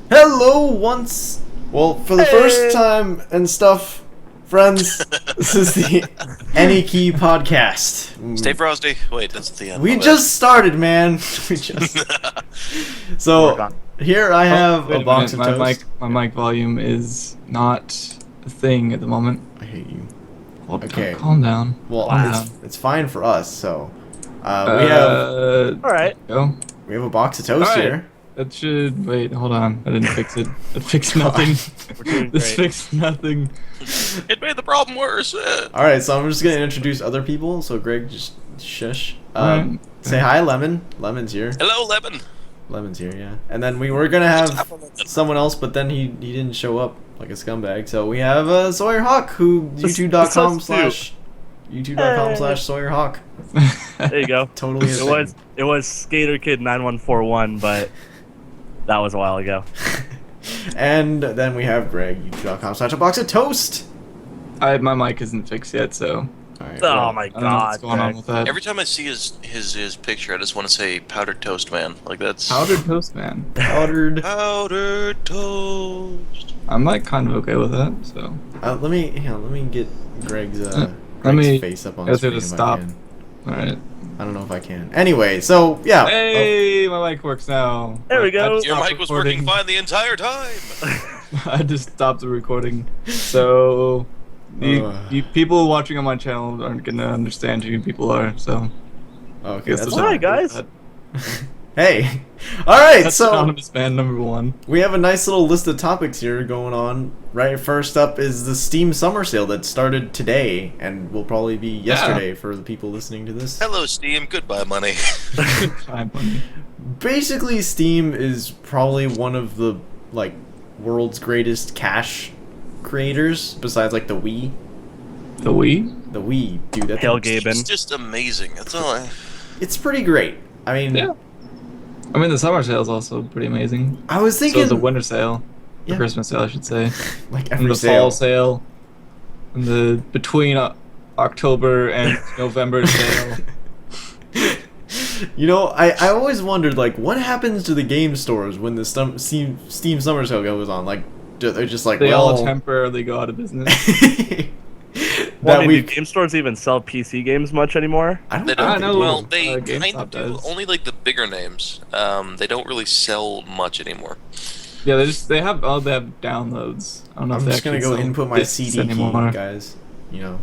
Hello once, well, for the first time and stuff, friends, this is the Any Key podcast. Stay frosty. Wait, that's at the end. We just started, man. We just... So, here I have a box of toast. My mic volume is not a thing at the moment. I hate you. Hold Okay. Calm down. Well, Calm it's fine for us, so... we Alright. Go. have a box of toast here. That should... Wait, hold on. I didn't fix it. It fixed nothing. We're doing This great. fixed nothing. It made the problem worse. Alright, so I'm just gonna introduce other people, so Greg, just shush. Alright. Say hi, Lemon. Lemon's here. Hello, Lemon. Lemon's here, yeah. And then we were gonna have someone else, but then he didn't show up like a scumbag. So we have Sawyer Hawk, who youtube.com/Sawyer Hawk. There you go. Totally. It was Skater Kid 9141, but that was a while ago. And then we have Greg, youtube.com/a-box of toast. My mic isn't fixed yet, so... Alright, Oh my I don't know what's god. going on with that. Every time I see his picture, I just want to say powdered toast man. Like that's Powdered toast, man. powdered. powdered toast. I'm like kind of okay with that, so... Let me get Greg's let Greg's me face up on get the her screen to if I stop. can. Alright. I don't know if I can. Anyway, so yeah. Hey, my mic works now. There we go. Your mic was working fine the entire time. I just stopped the recording. So, you people watching on my channel aren't gonna understand who you people are. So, Okay, guess that's there's Hi, fine. guys. Hey. All right, That's so anonymous man number one. we have a nice little list of topics here going on. Right, first up is the Steam Summer Sale that started today and will probably be yesterday for the people listening to this. Hello, Steam. Goodbye, money. Time money. Basically, Steam is probably one of the like world's greatest cash creators besides like the Wii. The Wii? The Wii, dude, that Hail thing- It's Gaben. just amazing. That's all. it's pretty great. I mean, Yeah. I mean, the summer sale is also pretty amazing. I was So thinking is the winter sale, the Yeah. Christmas sale, I should say, like and every the sale. fall sale, and the between October and November sale. You know, I always wondered, like, what happens to the game stores when the Steam Summer Sale goes on? Like, they're just like, They well... all temporarily go out of business. Well, that do we... game stores even sell PC games much anymore? I don't They think don't. I know. Well, they GameStop kind of do. does. Only like the bigger names. They don't really sell much anymore. Yeah, they have downloads. I don't know I'm if they just gonna actually go sell input my discs CD anymore. key, guys. You know.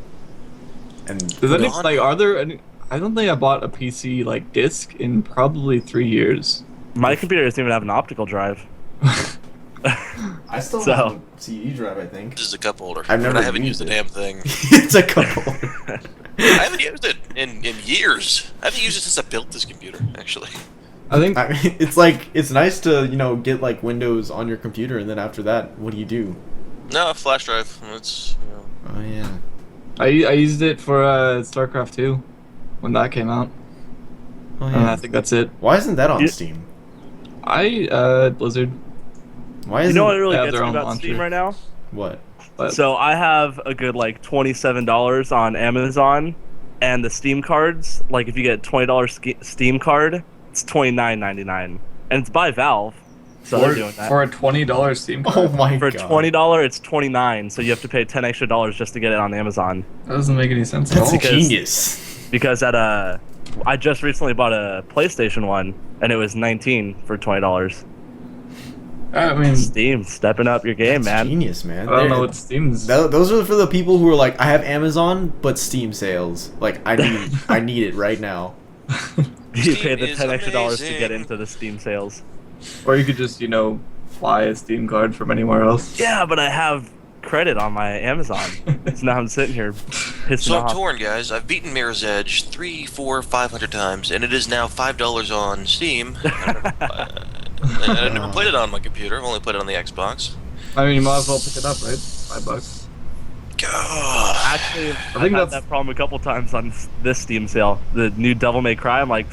And Does any, God. like, are there any? I don't think I bought a PC like disc in probably 3 years. My computer doesn't even have an optical drive. I still So- have a CD drive, I think. This is a cup holder. I've never but I haven't used used the it. damn thing. It's a couple. I haven't used it in years. I haven't used it since I built this computer, actually. I think I mean, it's like, it's nice to, you know, get like Windows on your computer, and then after that, what do you do? No, a flash drive. It's Oh, yeah. I used it for StarCraft 2 when that came out. Oh, And I think that's it. Why isn't that on You- Steam? Blizzard. Why You isn't... know what really They have gets their me own about launcher. Steam right now? What? But So I have a good like $27 on Amazon, and the Steam cards, like if you get $20 Steam card, it's $29.99, and it's by Valve, so they're doing that. for a $20 Steam card. Oh my For god. $20, it's $29, so you have to pay $10 extra just to get it on Amazon. That doesn't make any sense at That's all. because- genius. Because I just recently bought a PlayStation 1, and it was $19 for $20. I mean, Steam, stepping up your game, That's man. genius, man. I don't know They're- what Steam's. Those are for the people who are like, I have Amazon, but Steam sales. Like, I need it right now. You Steam pay the is $10 extra to amazing. get into the Steam sales. Or you could just, fly a Steam card from anywhere else. Yeah, but I have credit on my Amazon. So now I'm sitting here pissing So I'm off. torn, guys. I've beaten Mirror's Edge 3, 4, 500 times, and it is now $5 on Steam. I never played it on my computer. I've only played it on the Xbox. I mean, you might as well pick it up, right? $5. God. Actually, I've think had that's- that problem a couple times on this Steam sale. The new Devil May Cry, I'm like,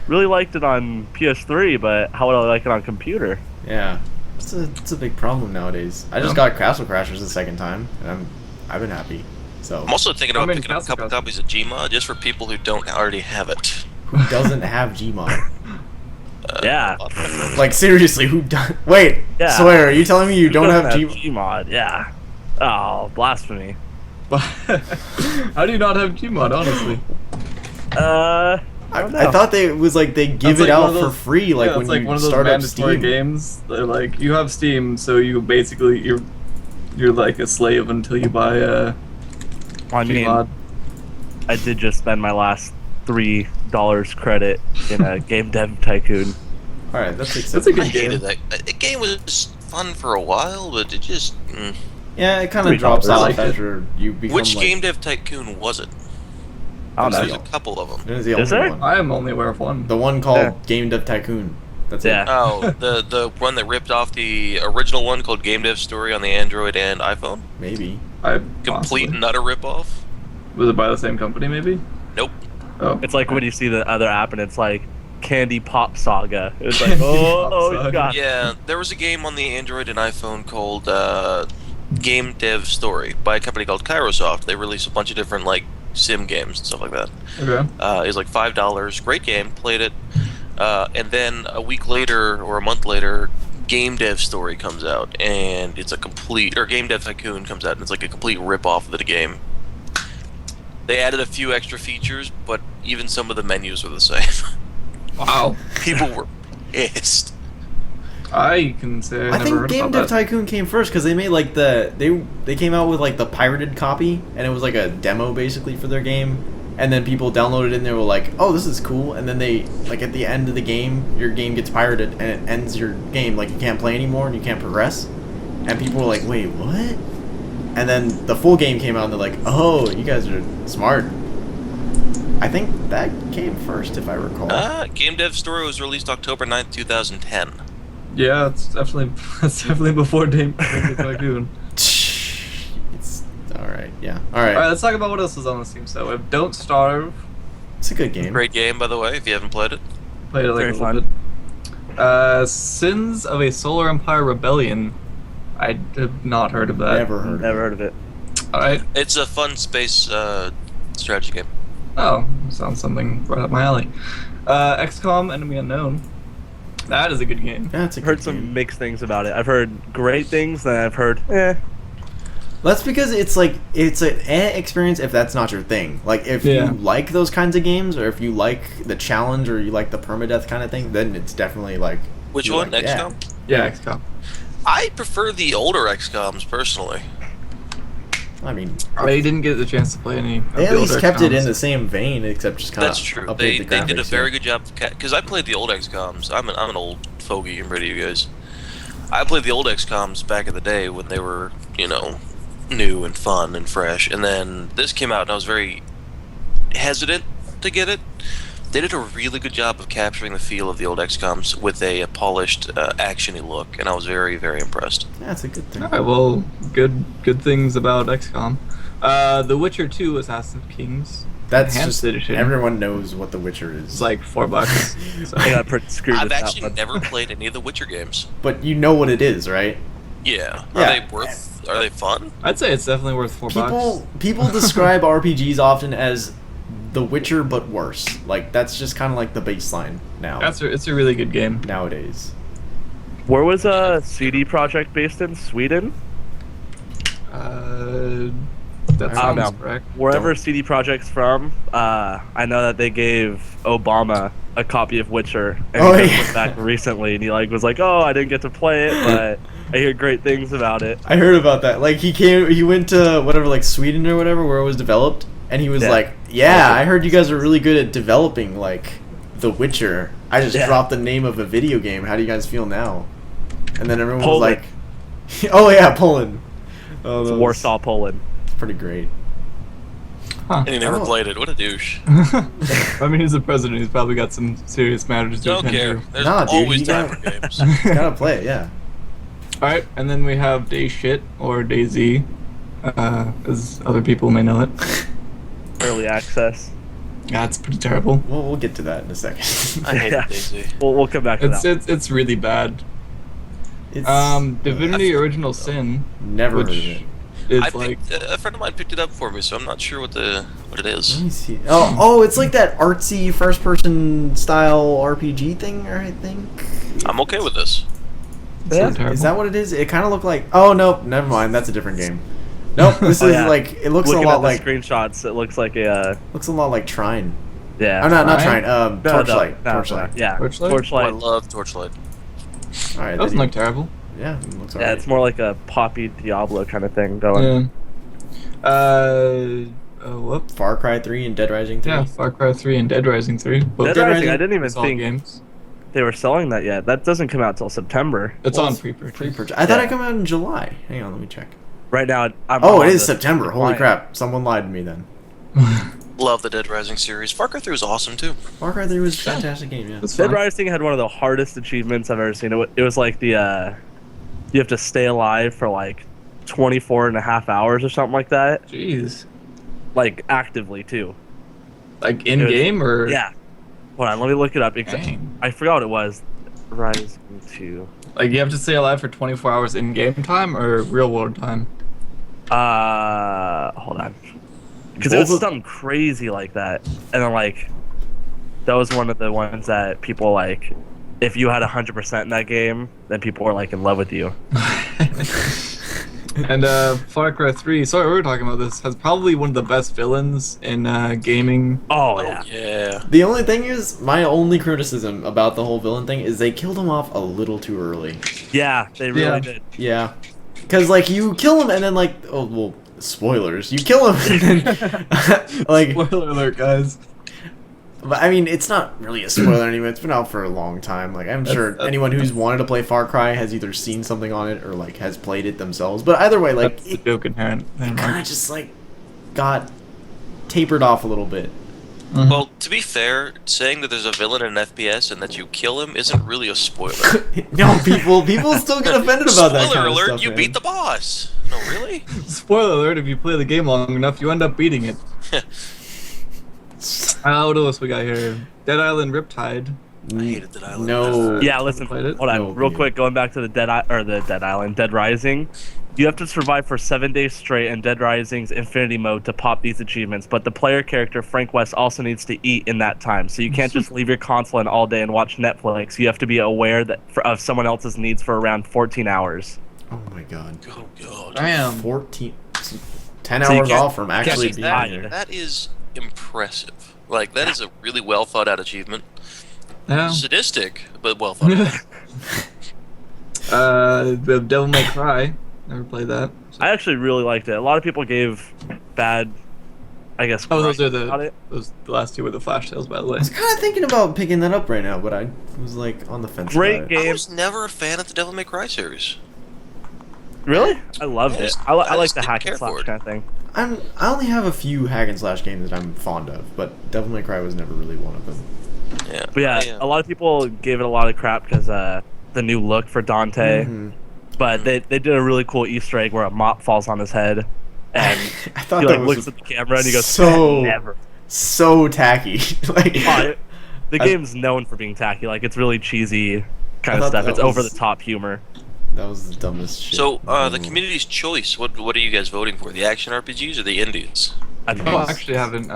really liked it on PS3, but how would I like it on computer? Yeah. It's a big problem nowadays. I just got Castle Crashers the second time, and I've been happy. So, I'm also thinking about I'm in picking up a Castle couple Crashers. copies of Gmod just for people who don't already have it. who doesn't have Gmod? Yeah. a lot better. Like seriously, who does? Wait, Yeah. swear, are you telling me you Who don't have doesn't Gmod? Gmod? Yeah. Oh, blasphemy. How do you not have Gmod, honestly? I don't know. I thought it was like they give That's it like one out of for those- free, like yeah, when it's like you one of those start up mandatory Steam. games. They're like, you have Steam, so you basically you're like a slave until you buy a I mean, Gmod. I did just spend my last $3 credit in a Game Dev Tycoon. All right, that's That's a acceptable. good I hated game. that. The game was fun for a while, but it just. Yeah, it kind of $3 drops I off liked it. after you become Which like, Game Dev Tycoon was it? I don't There's know. a couple of them. It is the Is only there? one. I am only aware of one. The one called Yeah. Game Dev Tycoon. That's Yeah. it. Oh, the one that ripped off the original one called Game Dev Story on the Android and iPhone. Maybe. Complete Possibly. and utter ripoff. Was it by the same company, maybe? Nope. Oh. It's like when you see the other app and it's like Candy Pop Saga. It's like, Candy oh, Pop Saga. God. Yeah, there was a game on the Android and iPhone called Game Dev Story by a company called Kairosoft. They released a bunch of different like sim games and stuff like that. Okay. It was like $5. Great game. Played it. And then a week later or a month later, Game Dev Story comes out, and it's a complete, or Game Dev Tycoon comes out, and it's like a complete rip-off of the game. They added a few extra features, but even some of the menus were the same. Wow. People were pissed. I can say I I never think heard Game about Dev that. Tycoon came first because they made like they came out with like the pirated copy, and it was like a demo basically for their game. And then people downloaded it and they were like, "Oh, this is cool." And then they like at the end of the game, your game gets pirated and it ends your game, like you can't play anymore and you can't progress. And people were like, "Wait, what?" And then the full game came out and they're like, "Oh, you guys are smart." I think that came first, if I recall. Game Dev Story was released October 9th, 2010. Yeah, it's definitely before Game Dev Tycoon. It's all right, yeah, all right. All right, let's talk about what else is on the Steam. So, we have Don't Starve. It's a good game. Great game, by the way, if you haven't played it. Played it like Very a little bit. Sins of a Solar Empire Rebellion. I have not heard of that. Never heard. Never heard of it. All right. It's a fun space strategy game. Oh, sounds something right up my alley. XCOM Enemy Unknown. That is a good game. Yeah, it's a I've good heard some game. mixed things about it. I've heard great things, then I've heard, eh. That's because it's like it's an experience if that's not your thing. Like if Yeah. you like those kinds of games, or if you like the challenge, or you like the permadeath kind of thing, then it's definitely like. Which you're one? like, yeah. XCOM? Yeah, XCOM. I prefer the older XCOMs, personally. I mean, I didn't get the chance to play any. Of they at the least older kept it XCOMs. in the same vein, except just kind of That's true. update They the did a graphics, very yeah. good job because I played the old XComs. I'm an old fogey compared to you guys. I played the old XComs back in the day when they were, you know, new and fun and fresh. And then this came out and I was very hesitant to get it. They did a really good job of capturing the feel of the old XComs with a polished, actiony look, and I was very, very impressed. Yeah, it's a good thing. All right, well, good things about XCOM. The Witcher 2 Assassin's Kings. That's Enhanced just edition. everyone knows what The Witcher is. It's like $4. So. I got pretty screwed I've with that actually one. never played any of the Witcher games. but you know what it is, right? Yeah. Yeah. Are they worth? Are they fun? I'd say it's definitely worth $4. People describe RPGs often as The Witcher but worse. Like that's just kind of like the baseline now. It's a really good game. Nowadays. Where was CD Projekt based in? Sweden? That I sounds don't know. correct. Wherever Don't- CD Projekt's from, I know that they gave Obama a copy of Witcher, and Oh, he just yeah. went back recently, and he like was like, "Oh, I didn't get to play it, but I hear great things about it." I heard about that. Like he went to whatever, like Sweden or whatever, where it was developed, and he was Yeah. like, "Yeah, I heard you guys are really good at developing like The Witcher. I just Yeah. dropped the name of a video game. How do you guys feel now?" And then everyone Poland. was like, "Oh yeah, Poland." Oh, It's that was- Warsaw, Poland. It's pretty great. And he never Oh. played it. What a douche. I mean, he's the president. He's probably got some serious matters to Don't attend care. to. There's Nah, dude, always you time gotta- for games. Gotta play it, yeah. All right, and then we have Day Shit or DayZ, as other people may know it. Early access. That's pretty terrible. We'll get to that in a second. I hate Yeah. Daisy. We'll come back to that. It's really bad. It's Divinity I've- Original Sin, never which heard of it. is I like picked, a friend of mine picked it up for me, so I'm not sure what the what it Let is. me see. Oh, it's like that artsy first-person style RPG thing, I think. I'm okay with this. So Yeah. terrible. Is that what it is? It kind of looked like. Oh no, never mind. That's a different game. Nope. This Oh, is yeah. like. It looks Looking a lot at the like. screenshots, it looks like a Looks a lot like Trine. yeah. Oh, not Trine? Trine. No, Torchlight. no, Torchlight. Yeah. Torchlight? Oh, I Torchlight. love Torchlight. All right. Doesn't look terrible. Yeah, it looks Yeah, alright. it's more like a Poppy Diablo kind of thing going. Yeah. Whoop. Far Cry 3 and Dead Rising 3. Yeah, Far Cry 3 and Dead Rising 3. Both Dead Dead Rising, Rising I didn't even console think games. they were selling that yet. That doesn't come out till September. It's Well, on it's pre-purchase. Pre-purchase. I thought Yeah. it come out in July. Hang on, let me check. Right now, I'm Oh, on it is the September. Holy client. crap! Someone lied to me then. Love the Dead Rising series. Far Cry 3 was awesome too. Far Cry 3 was a fantastic game. Yeah. That's Dead fine. Rising had one of the hardest achievements I've ever seen. It was like the you have to stay alive for like 24 and a half hours or something like that. Jeez. Like actively too. Like in game or? Yeah. Hold on, let me look it up. Dang. I forgot what it was. Rising 2. Like you have to stay alive for 24 hours in game time or real world time? Hold on. Because it was Both of- something crazy like that. And then like that was one of the ones that people like if you had 100% in that game, then people were like in love with you. And Far Cry 3, sorry we were talking about this, has probably one of the best villains in gaming. Oh Oh yeah. yeah. The only thing is, my only criticism about the whole villain thing is they killed him off a little too early. Yeah, they really Yeah. did. Yeah, because like you kill him and then like, oh well, spoilers. You kill him and then like, Spoiler alert, guys. but I mean, it's not really a spoiler anyway. It's been out for a long time. Like, I'm sure that's- anyone who's wanted to play Far Cry has either seen something on it or like has played it themselves. But either way, like, That's the it joke inherent. kind of just like got tapered off a little bit. Well, to be fair, saying that there's a villain in an FPS and that you kill him isn't really a spoiler. No, people still get offended about that Spoiler kind of alert, stuff, you man. beat the boss. No, really? Spoiler alert, if you play the game long enough, you end up beating it. What else we got here? Dead Island Riptide. I hated that island. No. Yeah, listen. Played it? Hold on, No, real yeah. quick. Going back to the Dead Island, Dead Rising. You have to survive for 7 days straight in Dead Rising's Infinity mode to pop these achievements. But the player character Frank West also needs to eat in that time, so you can't just leave your console in all day and watch Netflix. You have to be aware that of someone else's needs for around 14 hours. Oh my god. Oh god. Damn. 14, 10 So you hours can't- off from actually can't being hide. there. That is impressive. Like, that is a really well thought out achievement. Yeah. Sadistic, but well thought out. The Devil May Cry. Never played that. I actually really liked it. A lot of people gave bad, I guess. Oh, those are about it. the last two were the Flash Tales, by the way. I was kind of thinking about picking that up right now, but I was like on the fence. Great about it. I game. was never a fan of the Devil May Cry series. Really? I loved it. I I like just the didn't hack care and for slash it. kind of thing. I only have a few hack and slash games that I'm fond of, but Devil May Cry was never really one of them. Yeah. But yeah, I, a lot of people gave it a lot of crap because the new look for Dante. Mhm. But they did a really cool Easter egg where a mop falls on his head, and I thought he that like was looks at the camera and he goes, so- "Never." so tacky. Like, The I- game's known for being tacky. Like it's really cheesy I kind of thought stuff. that It's over was- the top humor. that was the dumbest shit. so, the Mm. community's choice. What are you guys voting for? The action RPGs or the indies? I Oh, think I actually haven't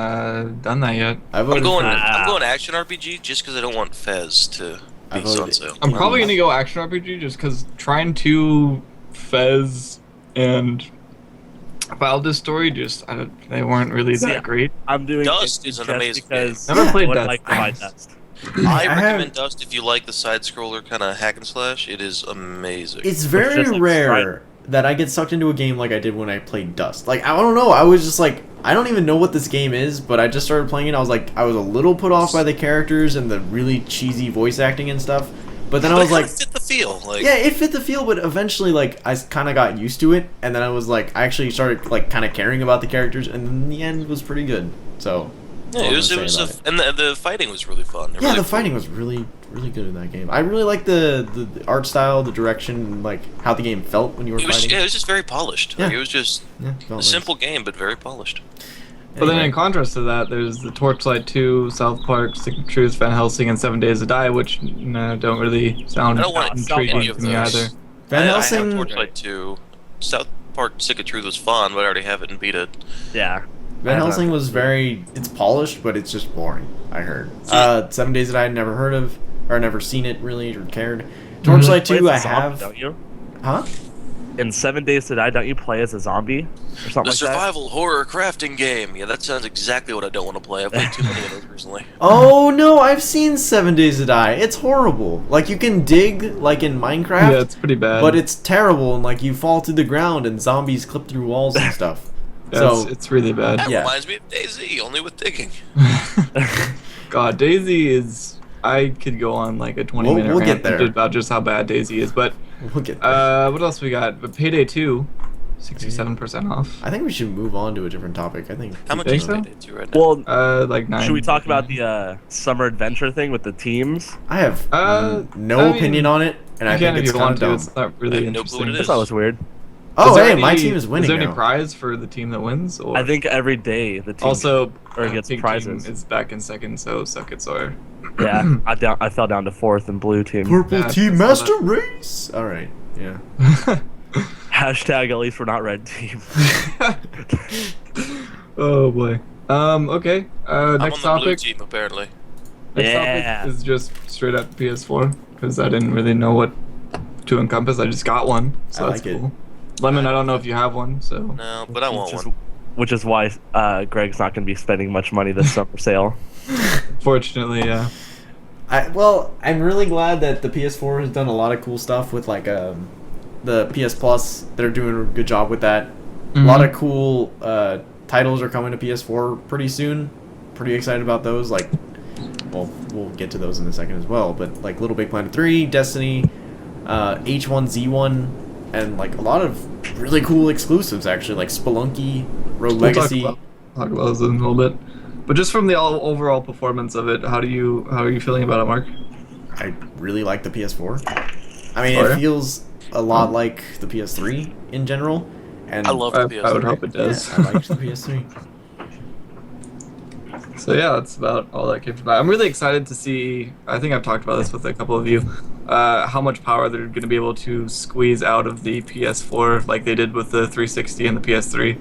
done that yet. I voted I'm going. for- I'm going action RPG just because I don't want Fez to I be voted- on sale. I'm probably gonna go action RPG just because trying to Fez and Valdez story they weren't really See, that great. I'm doing Dust it is an just amazing because game. Never I played would Dust. like to buy Dust. I have- recommend Dust if you like the side scroller kind of hack and slash. It is amazing. It's very just like rare that I get sucked into a game like I did when I played Dust. Like, I don't know, I was just like, I don't even know what this game is, but I just started playing it. I was like, I was a little put off by the characters and the really cheesy voice acting and stuff. But then I But was it like, kinda fit the feel. Like, yeah, it fit the feel, but eventually, like, I kind of got used to it, and then I was like, I actually started like kind of caring about the characters, and in the end was pretty good. So, that's all it I'm was. It gonna was say a, about it. and the fighting was really fun. It Yeah, really the fighting was really good in that game. I really liked the art style, the direction, and, like how the game felt when you were It was. fighting. Yeah, it was just very polished. Like, Yeah. it was just Yeah, a felt nice. simple game, but very polished. But then Anyway. in contrast to that, there's the Torchlight 2, South Park, Stick of Truth, Van Helsing, and 7 Days to Die, which don't really sound I don't want intriguing any to of me those. either. Van I have Helsing. Torchlight 2. South Park Sick of Truth was fun, but I already have it and beat it. Yeah. Van I Helsing haven't- was it's polished, but it's just boring. I heard. 7 Days That I had never heard of or never seen it really or cared. Torchlight Play 2, as I a zombie, have. Don't you? Huh? In 7 Days to Die, don't you play as a zombie or something The like survival horror crafting game. Yeah, that sounds exactly what I don't want to play. I've played too many of those recently. Oh no, I've seen 7 Days to Die. It's horrible. Like you can dig like in Minecraft. Yeah, it's pretty bad. But it's terrible, and like you fall to the ground, and zombies clip through walls and stuff. Yeah, So it's really bad. That Yeah. reminds me of DayZ, only with digging. God, Daisy is. I could go on like a 20-minute We'll rant get there. about just how bad Daisy is. But we'll get there. what else we got? But Payday 2, 67% off. I think we should move on to a different topic. I think. How much think is so? Payday 2 right now? Well, Like 9. should we talk about the summer adventure thing with the teams? I have no I mean, opinion on it, and I You can think if it's you kind want of to. dumb. It's not I really have no clue what interesting. it I is. thought it was weird. Oh, Is there hey, any- my team is winning Is there any now. prize for the team that wins? Or I think every day the team also or I gets think prizes. team is back in second, so suck it, Sawyer. Yeah, I fell down to 4th in blue team. Purple Yeah, team I saw master race. All right. Yeah. Hashtag at least we're not red team. Oh boy. Okay. I'm Next on the blue topic. team, apparently. Next Yeah. topic is just straight up PS4 because I didn't really know what to encompass. I just got one, so I that's like it. cool. Lemon, I don't know if you have one, so No, but I want Which is- one. Which is why Greg's not going to be spending much money this summer sale. fortunately, yeah. I'm really glad that the PS4 has done a lot of cool stuff with like the PS Plus. They're doing a good job with that. A lot of cool titles are coming to PS4 pretty soon. Pretty excited about those. Like, well, we'll get to those in a second as well. But like Little Big Planet 3, Destiny, H1Z1, and like a lot of really cool exclusives actually, like Spelunky, Rogue We'll Legacy. talk about those in a little bit. But just from the overall performance of it, how are you feeling about it, Mark? I really like the PS4. I mean, Oh, it yeah? feels a lot like the PS3 in general. And I love the PS3. I would hope it yeah, does. I like the PS3. So yeah, that's about all that came from that. I'm really excited to see. I think I've talked about this with a couple of you. How much power they're going to be able to squeeze out of the PS4, like they did with the 360 and the PS3.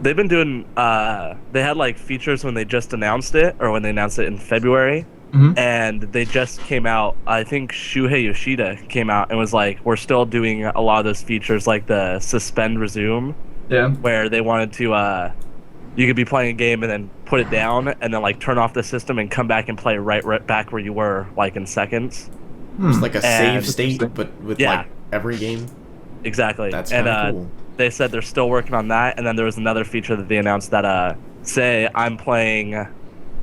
They've been doing. They had like features when they just announced it, or when they announced it in February, Mhm. and they just came out. I think Shuhei Yoshida came out and was like, "We're still doing a lot of those features, like the suspend resume, Yeah. where they wanted to. You could be playing a game and then put it down, and then like turn off the system and come back and play right back where you were, like in seconds. It's like a save And- state, but with Yeah. like every game. Exactly. That's and kind of cool. they said they're still working on that, and then there was another feature that they announced that say I'm playing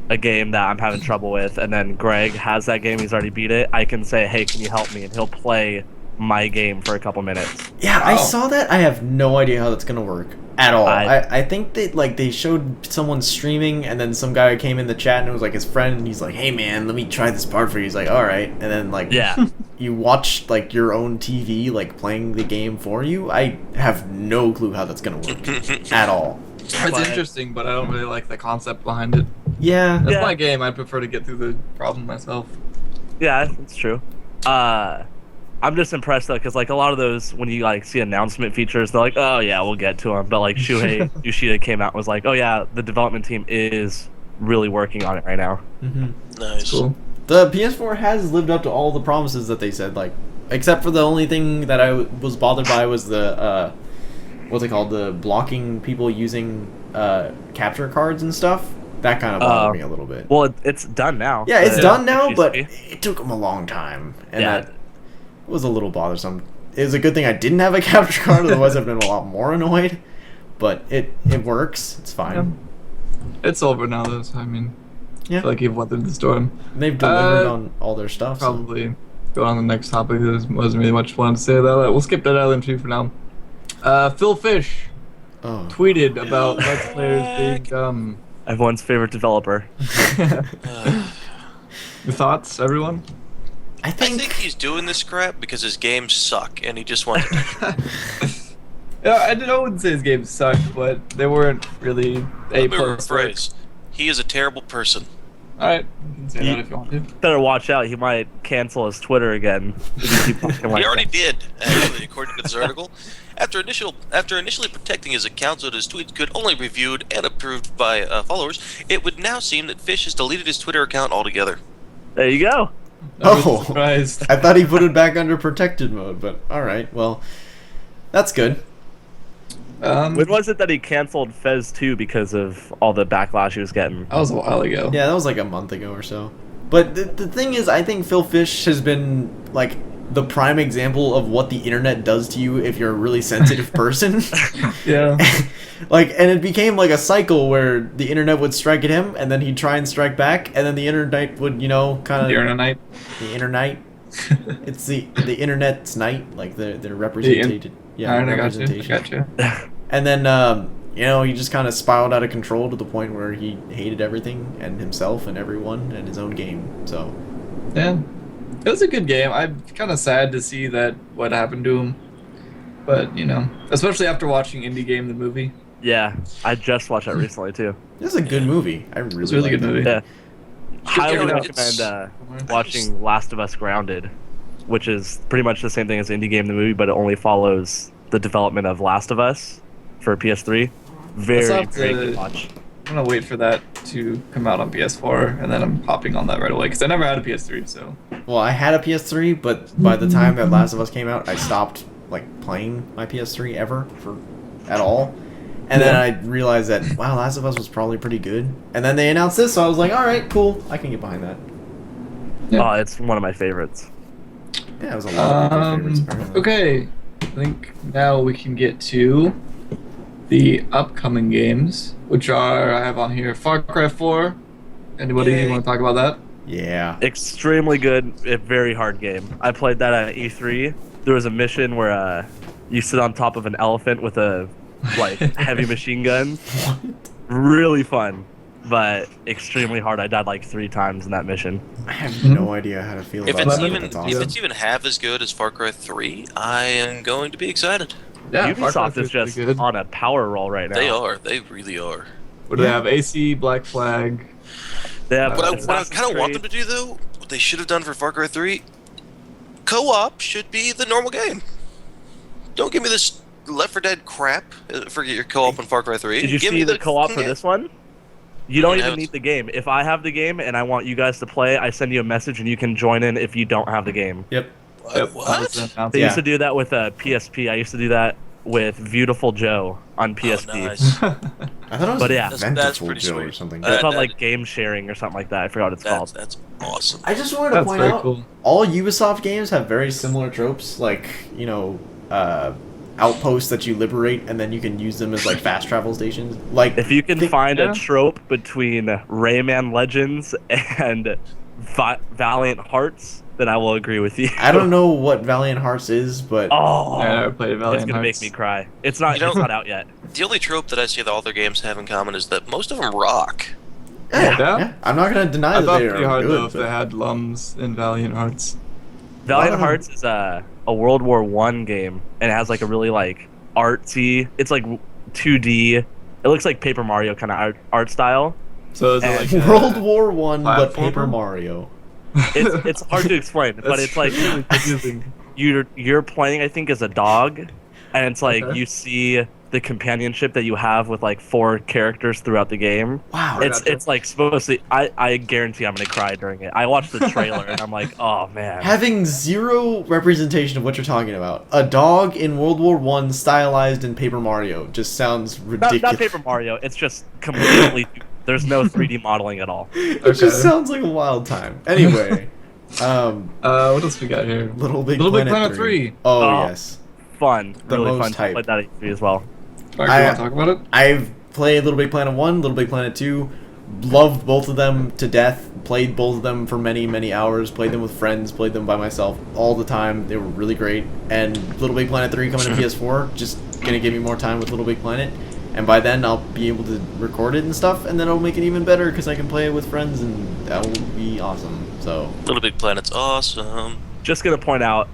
a game that I'm having trouble with, and then Greg has that game, he's already beat it, I can say, hey, can you help me, and he'll play my game for a couple minutes. Yeah, I Wow. saw that. I have no idea how that's gonna work at all. I- I think that like they showed someone streaming, and then some guy came in the chat and it was like his friend, and he's like, "Hey man, let me try this part for you." He's like, "All right," and then like Yeah. you watch like your own TV like playing the game for you. I have no clue how that's gonna work at all. It's But- interesting, but I don't really like the concept behind it. Yeah, That's Yeah. my game. I prefer to get through the problem myself. Yeah, it's true. I'm just impressed though, because like a lot of those, when you like see announcement features, they're like, oh yeah, we'll get to them. But like Shuhei Yoshida came out and was like, oh yeah, the development team is really working on it right now. Nice. Cool. the PS4 has lived up to all the promises that they said. Like, except for the only thing that I was bothered by was the what's it called? The blocking people using capture cards and stuff. That kind of bothered me a little bit. Well, it's done now. Yeah, it's The done now, but HCP. it took them a long time, and Yeah. that was a little bothersome. It was a good thing I didn't have a capture card, otherwise I've been a lot more annoyed. But it works. It's fine. Yeah. It's over now, though. So I mean, I Yeah, feel like you've weathered the storm. they've delivered on all their stuff. So. Probably go on to the next topic. There wasn't really much wanted to say about that. We'll skip Dead Island 2 for now. Phil Fish Oh. tweeted about Let's Players being dumb. Everyone's favorite developer. Your thoughts, everyone? I I think, think he's doing this crap because his games suck, and he just wants. Yeah, I wouldn't say his games sucked, but they weren't really A Let me plus. rephrase. He is a terrible person. Alright, you can say that if you want to. Better watch out. He might cancel his Twitter again. If you keep talking like He already that. did, actually, according to this article. After initially protecting his account so that his tweets could only be viewed and approved by followers, it would now seem that Fish has deleted his Twitter account altogether. There you go. Oh, surprised. I thought he put it back under protected mode, but all right. Well, that's good. When was it that he canceled Fez 2 because of all the backlash he was getting? That was a while ago. Yeah, that was like a month ago or so. But the thing is, I think Phil Fish has been like the prime example of what the internet does to you if you're a really sensitive person. Yeah. Like, and it became like a cycle where the internet would strike at him, and then he'd try and strike back, and then the internet would, you know, kind of The internet. the internet. It's the internet's night, like the represented. Yeah, I got you. representation. And then you know, he just kind of spiraled out of control to the point where he hated everything and himself and everyone and his own game. So Yeah. It was a good game. I'm kind of sad to see that what happened to him. But, you know, especially after watching Indie Game the movie. Yeah, I just watched that recently too. this is a good movie. I really, It's a really liked good it. movie. Yeah. Highly you know, recommend watching Last of Us Grounded, which is pretty much the same thing as Indie Game the movie, but it only follows the development of Last of Us for PS3. Very, have very to- good watch. I'm gonna wait for that to come out on PS4, and then I'm hopping on that right away because I never had a PS3. So Well, I had a PS3, but by the time that Last of Us came out, I stopped like playing my PS3 ever at all. And then I realized that wow, Last of Us was probably pretty good. And then they announced this, so I was like, all right, cool, I can get behind that. Yeah. Oh, it's one of my favorites. Yeah, it was a lot of good favorites. Apparently. okay, I think now we can get to the upcoming games, which are I have on here Far Cry 4. Anybody Yay. want to talk about that? Yeah. Extremely good, a very hard game. I played that at E3. There was a mission where you sit on top of an elephant with a like heavy machine gun. Really fun, but extremely hard. I died like 3 times in that mission. I have no idea how to feel If about it's that. even That's if awesome. it's even half as good as Far Cry 3, I am going to be excited. Yeah, Far Cry Ubisoft 3 is just pretty good. on a power roll right now. They are. They really are. What do they have? AC, Black Flag. They have What I Assassin's kind of want them Creed. to do, though, what they should have done for Far Cry 3, co-op should be the normal game. Don't give me this Left 4 Dead crap for your co-op in Far Cry 3. Did you give see me the co-op for this one? You don't Yeah, even need the game. If I have the game and I want you guys to play, I send you a message and you can join in if you don't have the game. Yep. Yep, What? that was announced. They Yeah. used to do that with PSP. I used to do that with Beautiful Joe on PSP. Oh, nice. I thought it was But yeah. That's Ventiful pretty Joe or sweet. something. It's called that- like game sharing or something like that. I forgot what it's called. That's awesome. I just wanted to That's point very out cool. all Ubisoft games have very similar tropes, like, you know, outposts that you liberate and then you can use them as like fast travel stations. Like If you can think- find yeah. a trope between Rayman Legends and Valiant Hearts, then I will agree with you. I don't know what Valiant Hearts is, but Oh, I never played Valiant it's gonna Hearts. make me cry. It's not. You know- It's not out yet. The only trope that I see that all their games have in common is that most of them rock. yeah, Yeah. yeah. I'm not gonna deny I that thought they pretty are hard good. though if they had Lums in Valiant Hearts. Valiant them- Hearts is a World War One game, and it has like a really like artsy. It's like 2D. It looks like Paper Mario kind of art style. So is it And like World War One, but platformer? Paper Mario. It's hard to explain, but That's it's like really confusing. you're playing, I think, as a dog, and it's like Okay. you see the companionship that you have with like 4 characters throughout the game. Wow. Gotcha. It's like supposed to. I guarantee I'm gonna cry during it. I watched the trailer and I'm like, oh man. Having zero representation of what you're talking about. A dog in World War One stylized in Paper Mario just sounds ridiculous. Not Paper Mario. It's just completely. There's no 3D modeling at all. It Okay. just sounds like a wild time. Anyway, What else we got here? Little Big Little Big Planet, Planet 3. 3. Oh, Oh. yes. Fun, The really most fun. hype. I played that at E3 as well. Mark, I- you want to talk about it? I've played Little Big Planet 1, Little Big Planet 2, loved both of them to death, played both of them for many, many hours, played them with friends, played them by myself all the time. They were really great. And Little Big Planet 3 coming to PS4, just gonna give me more time with Little Big Planet. And by then I'll be able to record it and stuff, and then it'll make it even better because I can play it with friends, and that will be awesome. So, Little Big Planet's awesome. Just gonna point out,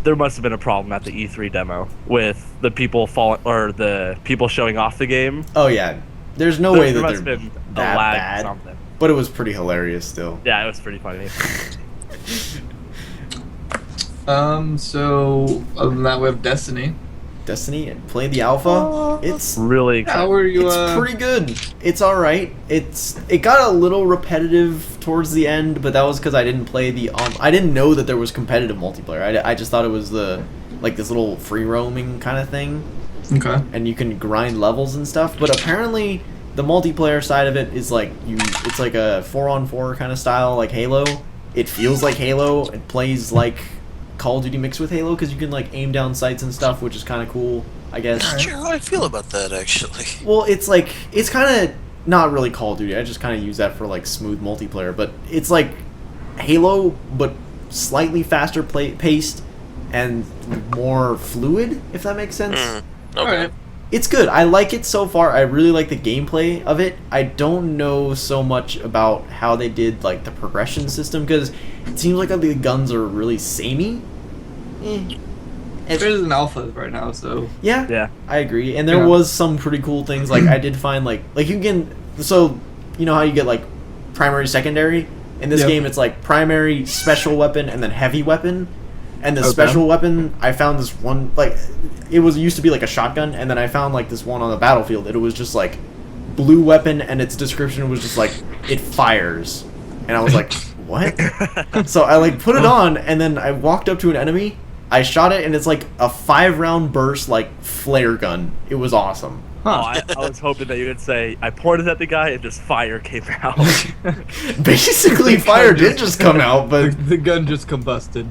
there must have been a problem at the E3 demo with the people the people showing off the game. oh yeah, there's no There way that must they're have been a that lag or bad, something. but it was pretty hilarious still. Yeah, it was pretty funny. So other than that, we have Destiny. Destiny, play the alpha. It's Really excited. How are you? it's pretty good. It's all right. It got a little repetitive towards the end, but that was because I didn't play the I didn't know that there was competitive multiplayer. I just thought it was like this little free roaming kind of thing, Okay. and you can grind levels and stuff. But apparently, the multiplayer side of it is like it's like a 4-on-4 kind of style, like Halo. It feels like Halo. It plays like Call of Duty mixed with Halo because you can like aim down sights and stuff, which is kind of cool, I guess. Not sure how I feel about that actually. Well, it's kind of not really Call of Duty. I just kind of use that for like smooth multiplayer, but it's like Halo, but slightly faster paced and more fluid, if that makes sense. Okay. Alright. It's good. I like it so far. I really like the gameplay of it. I don't know so much about how they did like the progression system because it seems like the guns are really samey. It is an alpha right now, so Yeah, Yeah. I agree. And there Yeah. was some pretty cool things. Like I did find like you can so you know how you get like primary, secondary. In this Yep. game, it's like primary, special weapon, and then heavy weapon. And the Okay. special weapon, I found this one like it used to be like a shotgun, and then I found like this one on the battlefield. It was just like blue weapon, and its description was just like it fires, and I was like, what? So I like put it on, and then I walked up to an enemy. I shot it, and it's like a 5-round burst, like flare gun. It was awesome. Oh, I was hoping that you would say, I pointed at the guy and just fire came out. Basically, fire did just come out, but the gun just combusted.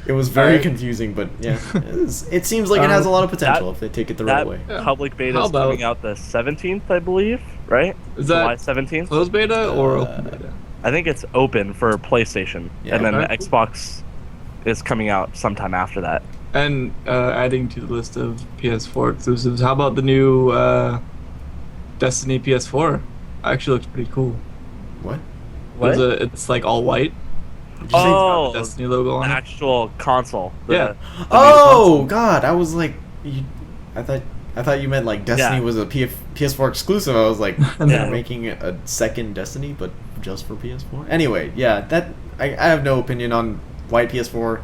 it was very Alright. confusing. But yeah, it seems like it has a lot of potential that- if they take it the right That way. Yeah. public beta How is about- coming out the 17th, I believe, right? Is July that 17th? closed beta or open beta? I think it's open for PlayStation, Yeah. and then Okay. Xbox is coming out sometime after that. And adding to the list of PS4 exclusives, how about the new Destiny PS4? Actually looks pretty cool. What? What? It's like all white. Did you see it's Oh, got the Destiny logo The on it? actual console. Yeah. Oh God, I was like, I thought you meant like Destiny Yeah. was a PS4 exclusive. I was like, No. they're making a second Destiny, but just for PS4. Anyway, yeah, that I have no opinion on white PS4.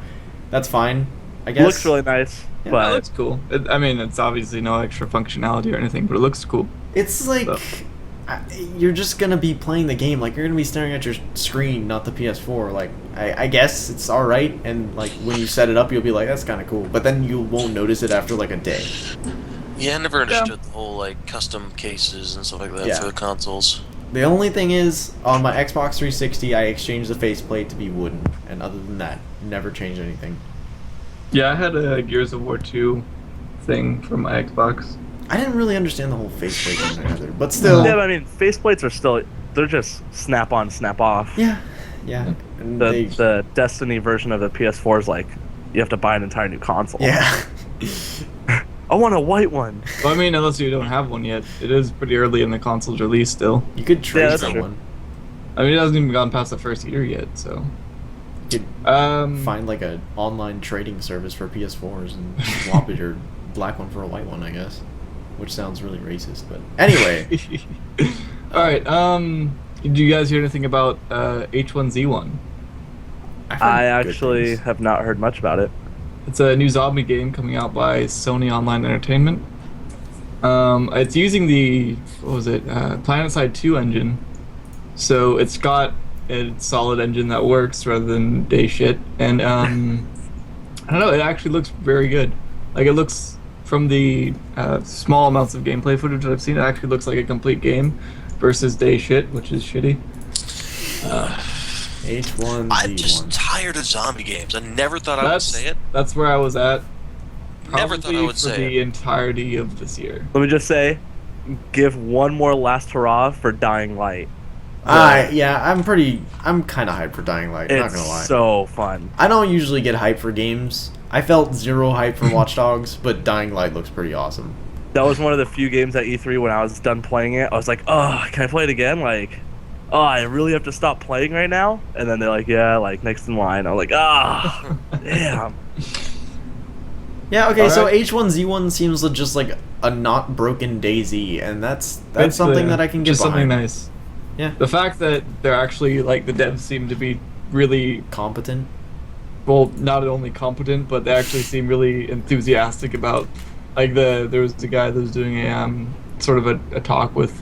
That's fine, I guess. Looks really nice, Yeah, That but looks cool. I mean, it's obviously no extra functionality or anything, but it looks cool. It's like So. you're just gonna be playing the game. Like you're gonna be staring at your screen, not the PS4. Like I guess it's all right, and like when you set it up, you'll be like, that's kind of cool. But then you won't notice it after like a day. Yeah, I never understood the whole like custom cases and stuff like that Yeah. for the consoles. The only thing is, on my Xbox 360, I exchanged the faceplate to be wooden, and other than that, never changed anything. Yeah, I had a Gears of War 2 thing for my Xbox. I didn't really understand the whole faceplate thing either, but still, yeah, but I mean, faceplates are still, they're just snap on, snap off. yeah. And they, The Destiny version of the PS4 is like, you have to buy an entire new console. yeah. I want a white one. Well, I mean, unless you don't have one yet. It is pretty early in the console's release still. You could trade that's true. someone. I mean, it hasn't even gone past the first year yet, so. You could find like a online trading service for PS4s and swap it your black one for a white one, I guess. Which sounds really racist, but anyway. Alright, did you guys hear anything about H1Z1? I've heard I good actually things. have not heard much about it. It's a new zombie game coming out by Sony Online Entertainment. It's using the, what was it, PlanetSide 2 engine. So it's got a solid engine that works rather than day shit. And I don't know, it actually looks very good. Like it looks, from the small amounts of gameplay footage that I've seen, it actually looks like a complete game versus day shit, which is shitty. H1Z1. I'm just tired of zombie games. I never thought I would say it. That's where I was at. Never thought I Probably would for say the it. entirety of this year. Let me just say, give one more last hurrah for Dying Light. Yeah, I'm kind of hyped for Dying Light, not It's gonna lie. so fun. I don't usually get hyped for games. I felt zero hype for Watch Dogs, but Dying Light looks pretty awesome. That was one of the few games at E3 when I was done playing it. I was like, oh, can I play it again? Like, oh, I really have to stop playing right now? And then they're like, yeah, like next in line. I'm like, ah, damn. Yeah, okay, so Alright. H1Z1 seems just like a not broken DayZ, and that's Basically, something that I can get just behind. something nice. Yeah. The fact that they're actually like the devs seem to be really Competent. well, not only competent, but they actually seem really enthusiastic about. Like there was a guy that was doing a sort of a talk with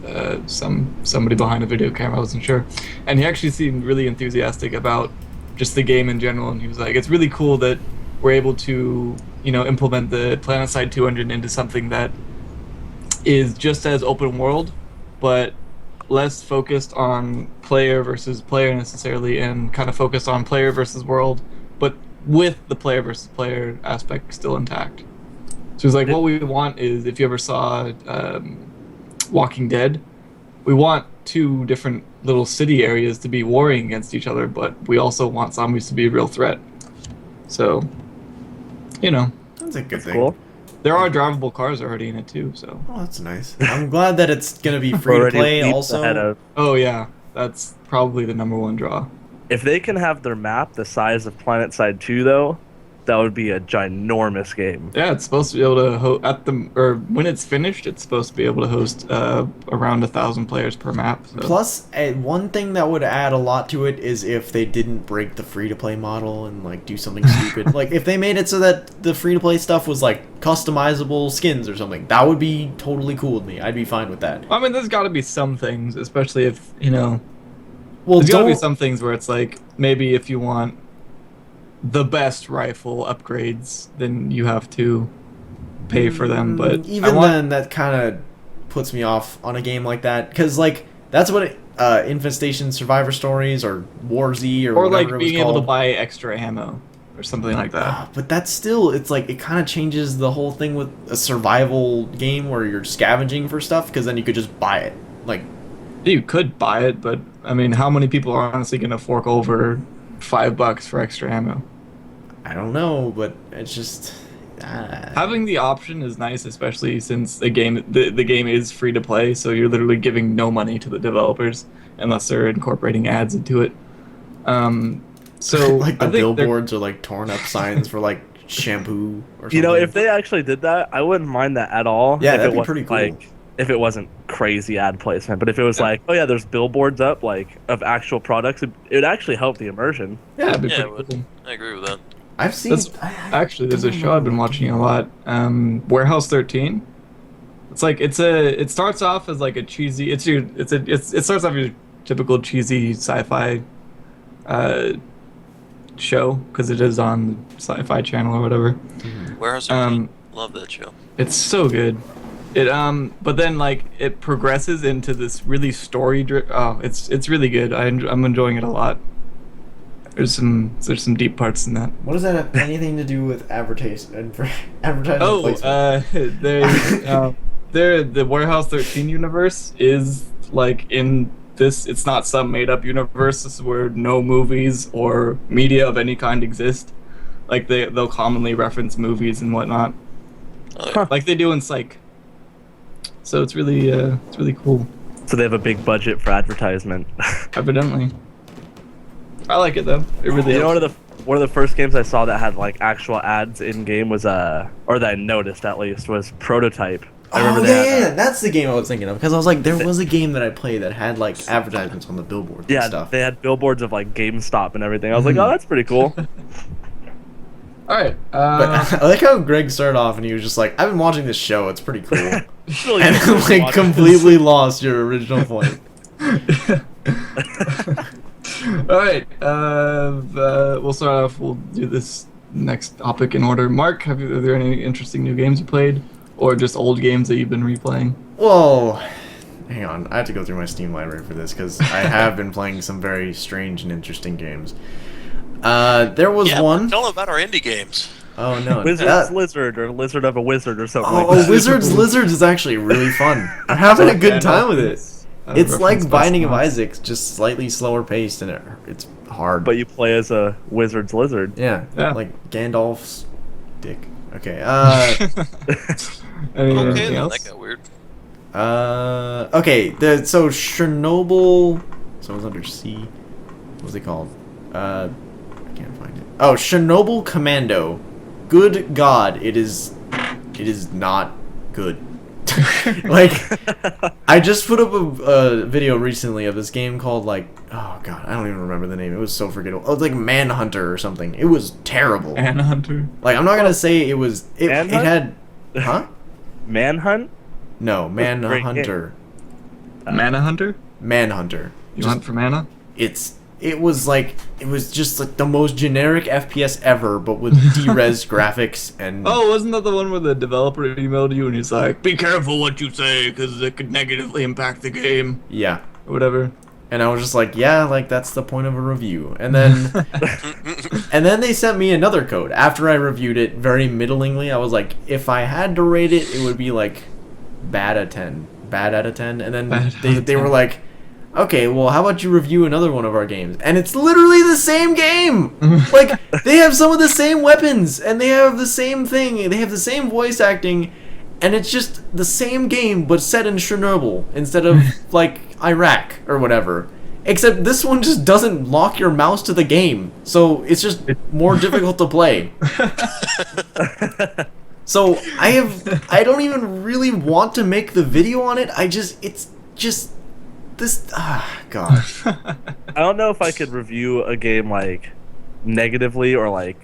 somebody behind a video camera. I wasn't sure, and he actually seemed really enthusiastic about just the game in general. And he was like, "It's really cool that we're able to, implement the PlanetSide 2 engine into something that is just as open world, but less focused on player versus player necessarily, and kind of focused on player versus world, but with the player versus player aspect still intact." So it's like, what we want is, if you ever saw Walking Dead, we want two different little city areas to be warring against each other, but we also want zombies to be a real threat. So, That's a good thing. Cool. there are drivable cars already in it too. So. Oh, that's nice. I'm glad that it's gonna be free to play. Leaps Also, ahead of- Oh yeah, that's probably the number one draw. If they can have their map the size of PlanetSide 2, though, that would be a ginormous game. Yeah, it's supposed to be able to when it's finished, it's supposed to be able to host around 1,000 players per map. So. plus one thing that would add a lot to it is if they didn't break the free to play model and like do something stupid. Like if they made it so that the free to play stuff was like customizable skins or something, that would be totally cool with me. I'd be fine with that. I mean, there's got to be some things, especially if Well, there's got to be don't some things where it's like maybe if you want the best rifle upgrades, then you have to pay for them. But even then, that kind of puts me off on a game like that, because like that's what Infestation Survivor Stories or War Z or or whatever like it was being able to called. buy extra ammo or something like that. But that's still, it's like it kind of changes the whole thing with a survival game where you're scavenging for stuff, because then you could just buy it. Like You could buy it, but I mean, how many people are honestly going to fork over $5 for extra ammo? I don't know, but it's just Having the option is nice, especially since the game is free to play, so you're literally giving no money to the developers unless they're incorporating ads into it. So like the I think billboards or like torn up signs for like shampoo or something. If they actually did that, I wouldn't mind that at all. Yeah, if that'd it be wasn't, pretty cool. Like, if it wasn't crazy ad placement, but if it was like, oh yeah, there's billboards up like of actual products, it would actually help the immersion. Yeah, it'd be Yeah, it pretty would. cool. I agree with that. I've seen. That's- Actually, there's a show I've been watching a lot. Warehouse 13. It's like it starts off as like a cheesy. It starts off your typical cheesy sci-fi show because it is on the Sci-Fi Channel or whatever. Warehouse 13. Love that show. It's so good. It but then like it progresses into this really it's really good. I'm enjoying it a lot. There's some deep parts in that. What does that have anything to do with advertising placement? The Warehouse 13 universe is like in this. It's not some made up universe. This is where no movies or media of any kind exist. Like they'll commonly reference movies and whatnot, like they do in Psych. So it's really cool. So they have a big budget for advertisement. Evidently, I like it though. It really. You know, is. one of the first games I saw that had like actual ads in game was or that I noticed at least, was Prototype. I remember Oh they had, yeah, that's the game I was thinking of, because I was like, there was a game that I played that had like advertisements on the billboards and stuff. they had billboards of like GameStop and everything. I was like, oh, that's pretty cool. All right. But I like how Greg started off and he was just like, I've been watching this show, it's pretty cool. It's really And cool to like watch completely lost your original point. All right. We'll start off. We'll do this next topic in order. Mark, are there any interesting new games you played, or just old games that you've been replaying? Whoa. Hang on, I have to go through my Steam library for this, because I have been playing some very strange and interesting games. There was one. Tell them about our indie games. Oh no, Wizard's Lizard or Lizard of a Wizard or something like Oh, that. Wizard's Lizards is actually really fun. I'm having a good time with it. It's like Binding of Isaac, just slightly slower paced, and it's hard. But you play as a Wizard's Lizard. yeah, Yeah. like Gandalf's dick. Okay. Anything Okay, then else? that got weird. Okay. So Chernobyl. So it was under C. What was it called? I can't find it. Oh, Chernobyl Commando. Good God, it is not good. Like, I just put up a video recently of this game called, like, oh god, I don't even remember the name. It was so forgettable. Oh, it's like Manhunter or something. It was terrible. Manhunter. Like, I'm not gonna say it was. It had. Huh? Manhunt? No, Manhunter. Manhunter? Manhunter. You hunt for mana? It was just like the most generic FPS ever, but with D-res graphics and. Oh, wasn't that the one where the developer emailed you and he's like, "Be careful what you say, because it could negatively impact the game." Yeah. Or whatever. And I was just like, yeah, like that's the point of a review. And then, and then they sent me another code after I reviewed it very middlingly. I was like, if I had to rate it, it would be like bad out of 10. And then they were like, okay, well, how about you review another one of our games? And it's literally the same game. Like, they have some of the same weapons, and they have the same thing. They have the same voice acting, and it's just the same game, but set in Chernobyl instead of, like, Iraq or whatever. Except this one just doesn't lock your mouse to the game, so it's just more difficult to play. So I don't even really want to make the video on it. It's just this. God. I don't know if I could review a game like negatively or like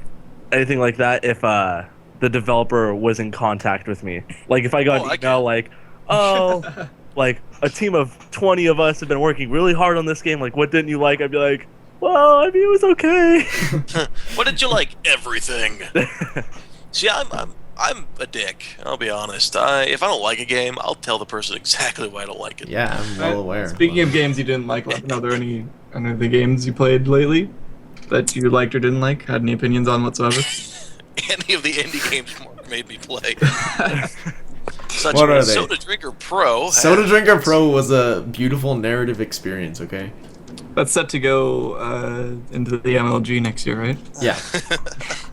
anything like that if the developer was in contact with me. Like if I got an email like, oh, like a team of 20 of us have been working really hard on this game. Like, what didn't you like? I'd be like, well, I mean, it was okay. What did you like? Everything. See, I'm a dick. I'll be honest. If I don't like a game, I'll tell the person exactly why I don't like it. Yeah, I'm well aware. Speaking of games you didn't like, are there any of the games you played lately that you liked or didn't like? Had any opinions on whatsoever? Any of the indie games Mark made me play. Such What are as they? Soda Drinker Pro. Soda Drinker Pro was a beautiful narrative experience, okay? That's set to go into the MLG next year, right? Yeah.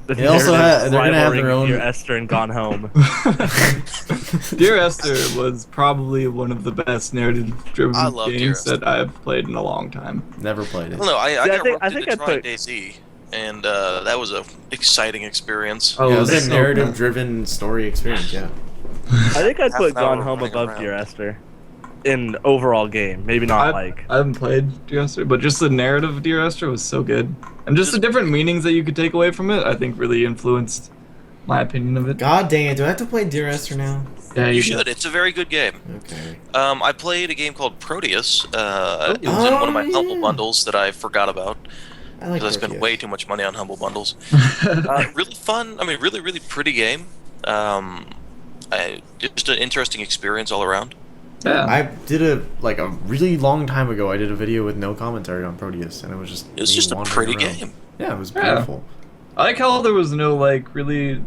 The They also narrative they're gonna have their rivaling own. Dear Esther and Gone Home. Dear Esther was probably one of the best narrative-driven I love Dear games Esther. that I've played in a long time. Never played it. Well, no, I See, got roped I think into I'd trying put- DayZ, and that was a exciting experience. Oh, Yeah, it was a so narrative-driven story experience. Yeah. I think I'd Half put an hour Gone Home running above around. Dear Esther in overall game. Maybe not I like. haven't played Dear Esther, but just the narrative of Dear Esther was so good. And just the different meanings that you could take away from it, I think really influenced my opinion of it. God dang it, do I have to play Dear Esther now? Yeah, You do. should. It's a very good game. Okay. I played a game called Proteus. It was in one of my Humble bundles that I forgot about I like because I spent Proteus. way too much money on Humble bundles. Really fun. I mean, really, really pretty game. Just an interesting experience all around. Yeah. I did a really long time ago. I did a video with no commentary on Proteus, and it was just. It was me just a wandering pretty around. game. Yeah, it was Yeah. beautiful. I like how there was no really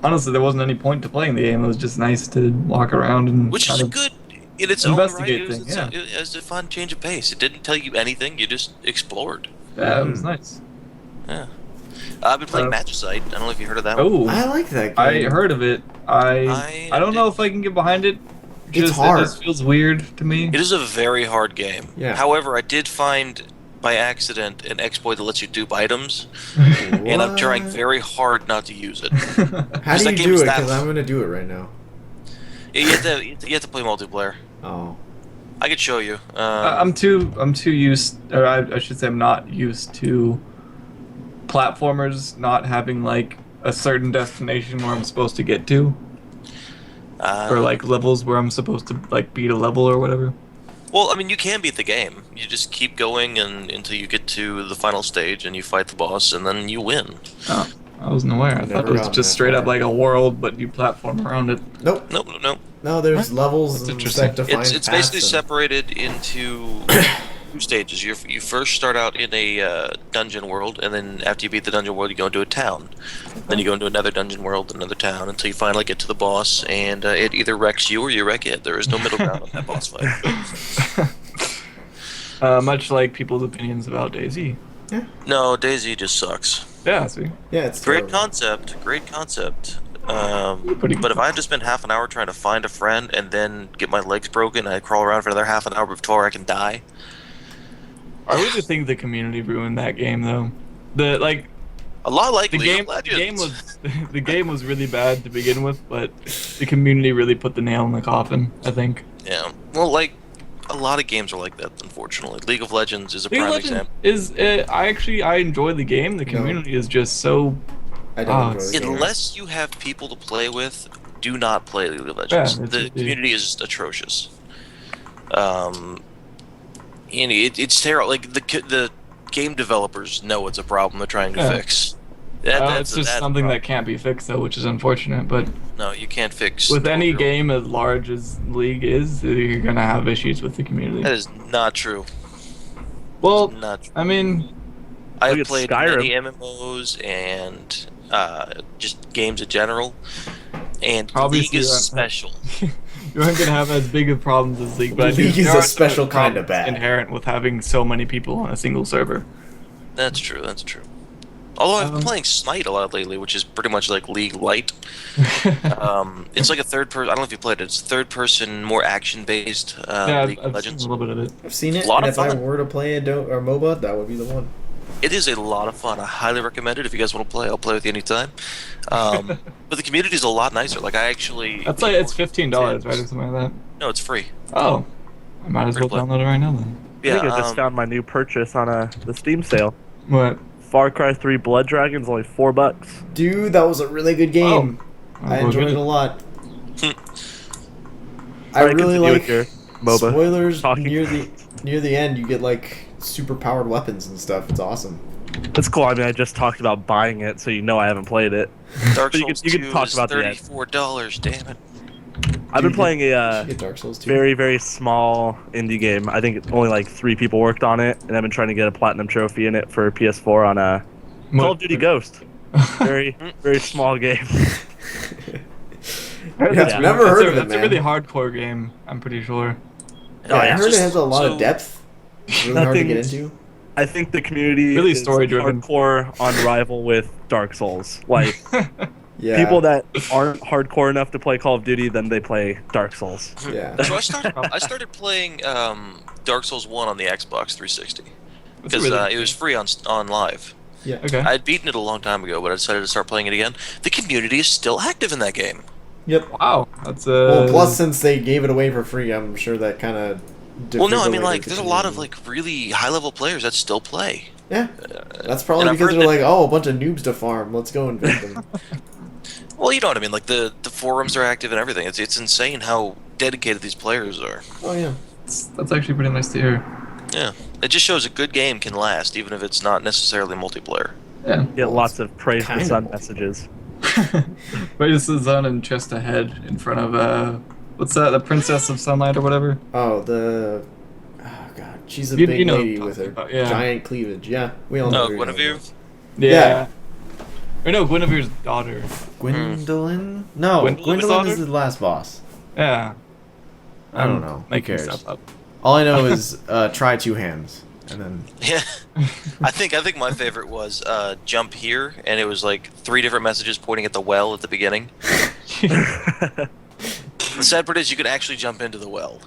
honestly there wasn't any point to playing the game. It was just nice to walk around and Which kind is of- good in its own right. investigate thing, yeah. It was a fun change of pace. It didn't tell you anything. You just explored. Yeah, it was nice. Yeah. I've been playing Uh, Magicite. I don't know if you heard of that one. Oh, I like that game. I heard of it. I don't know if I can get behind it. It's hard. It just feels weird to me. It is a very hard game. Yeah. However, I did find by accident an exploit that lets you dupe items, and I'm trying What? very hard not to use it. How do that you game do is it? that- Because I'm gonna do it right now. You have to play multiplayer. Oh. I could show you. I'm too used, or I should say, I'm not used to platformers not having like a certain destination where I'm supposed to get to, or like levels where I'm supposed to like beat a level or whatever. Well, I mean, you can beat the game. You just keep going until you get to the final stage and you fight the boss, and then you win. Oh, I wasn't aware. I thought Never it was gotten just that straight up far. like a world, but you platform around it. Nope. No. No, there's levels That's and interesting. set defined It's basically paths and- separated into two stages. You first start out in a dungeon world, and then after you beat the dungeon world, you go into a town. Then you go into another dungeon world, another town, until you finally get to the boss, and it either wrecks you or you wreck it. There is no middle ground on that boss fight. Much like people's opinions about DayZ. No, DayZ just sucks. Yeah, see. Yeah, it's Great terrible. concept. Pretty But if I had to spend half an hour trying to find a friend and then get my legs broken, and I crawl around for another half an hour before I can die. I really think the community ruined that game though. A lot like The League game, of Legends. the game was really bad to begin with, but the community really put the nail in the coffin, I think. Yeah. Well, like a lot of games are like that, unfortunately. League of Legends is a League of prime Legends example. I enjoy the game. The community is just so. I don't enjoy it's- the game. Unless you have people to play with, do not play League of Yeah, Legends. it's The really- community is just atrocious. It's terrible. Like the game developers know it's a problem they're trying to Yeah. fix. It's just that's something a that can't be fixed, though, which is unfortunate. But no, you can't fix. with any 12-year-old. game as large as League is, you're gonna have issues with the community. That is not true. Well, Not true. I mean, I've Look at played Skyrim. many MMOs and just games in general, and Obviously, League is that- special. you aren't gonna have as big of problems as League. But I think League is there a are some special kind of problems bad. inherent with having so many people on a single server. That's true. That's true. Although I've been Um, playing Smite a lot lately, which is pretty much like League Light. It's like a third person. I don't know if you played it. It's third person, more action based Yeah, League of I've seen a Legends. little bit of it. I've seen it, Lot and of if I fun. were to play a or MOBA, that would be the one. It is a lot of fun. I highly recommend it. If you guys want to play, I'll play with you anytime. But the community is a lot nicer. Like I actually. That's like it's $15, right, or something like that. No, it's free. Oh, I might as well Free to play. download it right now then. Yeah. I think I just found my new purchase on the Steam sale. What? Far Cry 3 Blood Dragon's only $4. Dude, that was a really good game. I Oh, enjoyed good. it a lot. I Sorry, really continue with like your MOBA. spoilers talking. near the end. You get like super powered weapons and stuff. It's awesome. It's cool. I mean, I just talked about buying it, so you know I haven't played it. Dark You Souls could- you 2 could talk is about the end. $34. Damn it. I've been Dude, playing You a should get Dark Souls too. very, very small indie game. I think only like 3 people worked on it, and I've been trying to get a platinum trophy in it for PS4 on a Call of Duty Ghost. Very, very small game. Yeah, never heard of it, That's man. a really hardcore game, I'm pretty sure. Yeah, I yeah, heard it just- has a lot so- of depth. It's really hard to get Nothing- into. I think the community Really is story-driven. hardcore on rival with Dark Souls. Like Yeah. people that aren't hardcore enough to play Call of Duty, then they play Dark Souls. Yeah. So I started playing Dark Souls 1 on the Xbox 360 That's a because really- it was free on live. Yeah. Okay. I had beaten it a long time ago, but I decided to start playing it again. The community is still active in that game. Yep. Wow, that's Well, plus since they gave it away for free, I'm sure that kind of. Well, no, I mean like there's a lot of like really high level players that still play. Yeah. That's probably and I've because heard they're that- like, oh, a bunch of noobs to farm. Let's go invade them. Well, you know what I mean. Like the forums are active and everything. It's insane how dedicated these players are. Oh yeah. that's actually pretty nice to hear. Yeah, it just shows a good game can last even if it's not necessarily multiplayer. Yeah. Get Well, lots of praise the kinda sun cool. messages. Raise the sun and chest ahead in front of what's that? The Princess of Sunlight or whatever. Oh, the. Oh god, she's a You- big you know lady what I'm with her talking about, yeah. giant cleavage. Yeah, we all know. Oh, who you're talking Guinevere? about. Yeah. Or no, Guinevere's daughter. Gwendolyn? No, Gwendolyn's Gwendolyn is daughter? the last boss. Yeah. I don't I'm know. Who making cares? stuff up. All I know is try two hands, and then Yeah, I think my favorite was jump here, and it was like 3 different messages pointing at the well at the beginning. The sad part is you can actually jump into the well,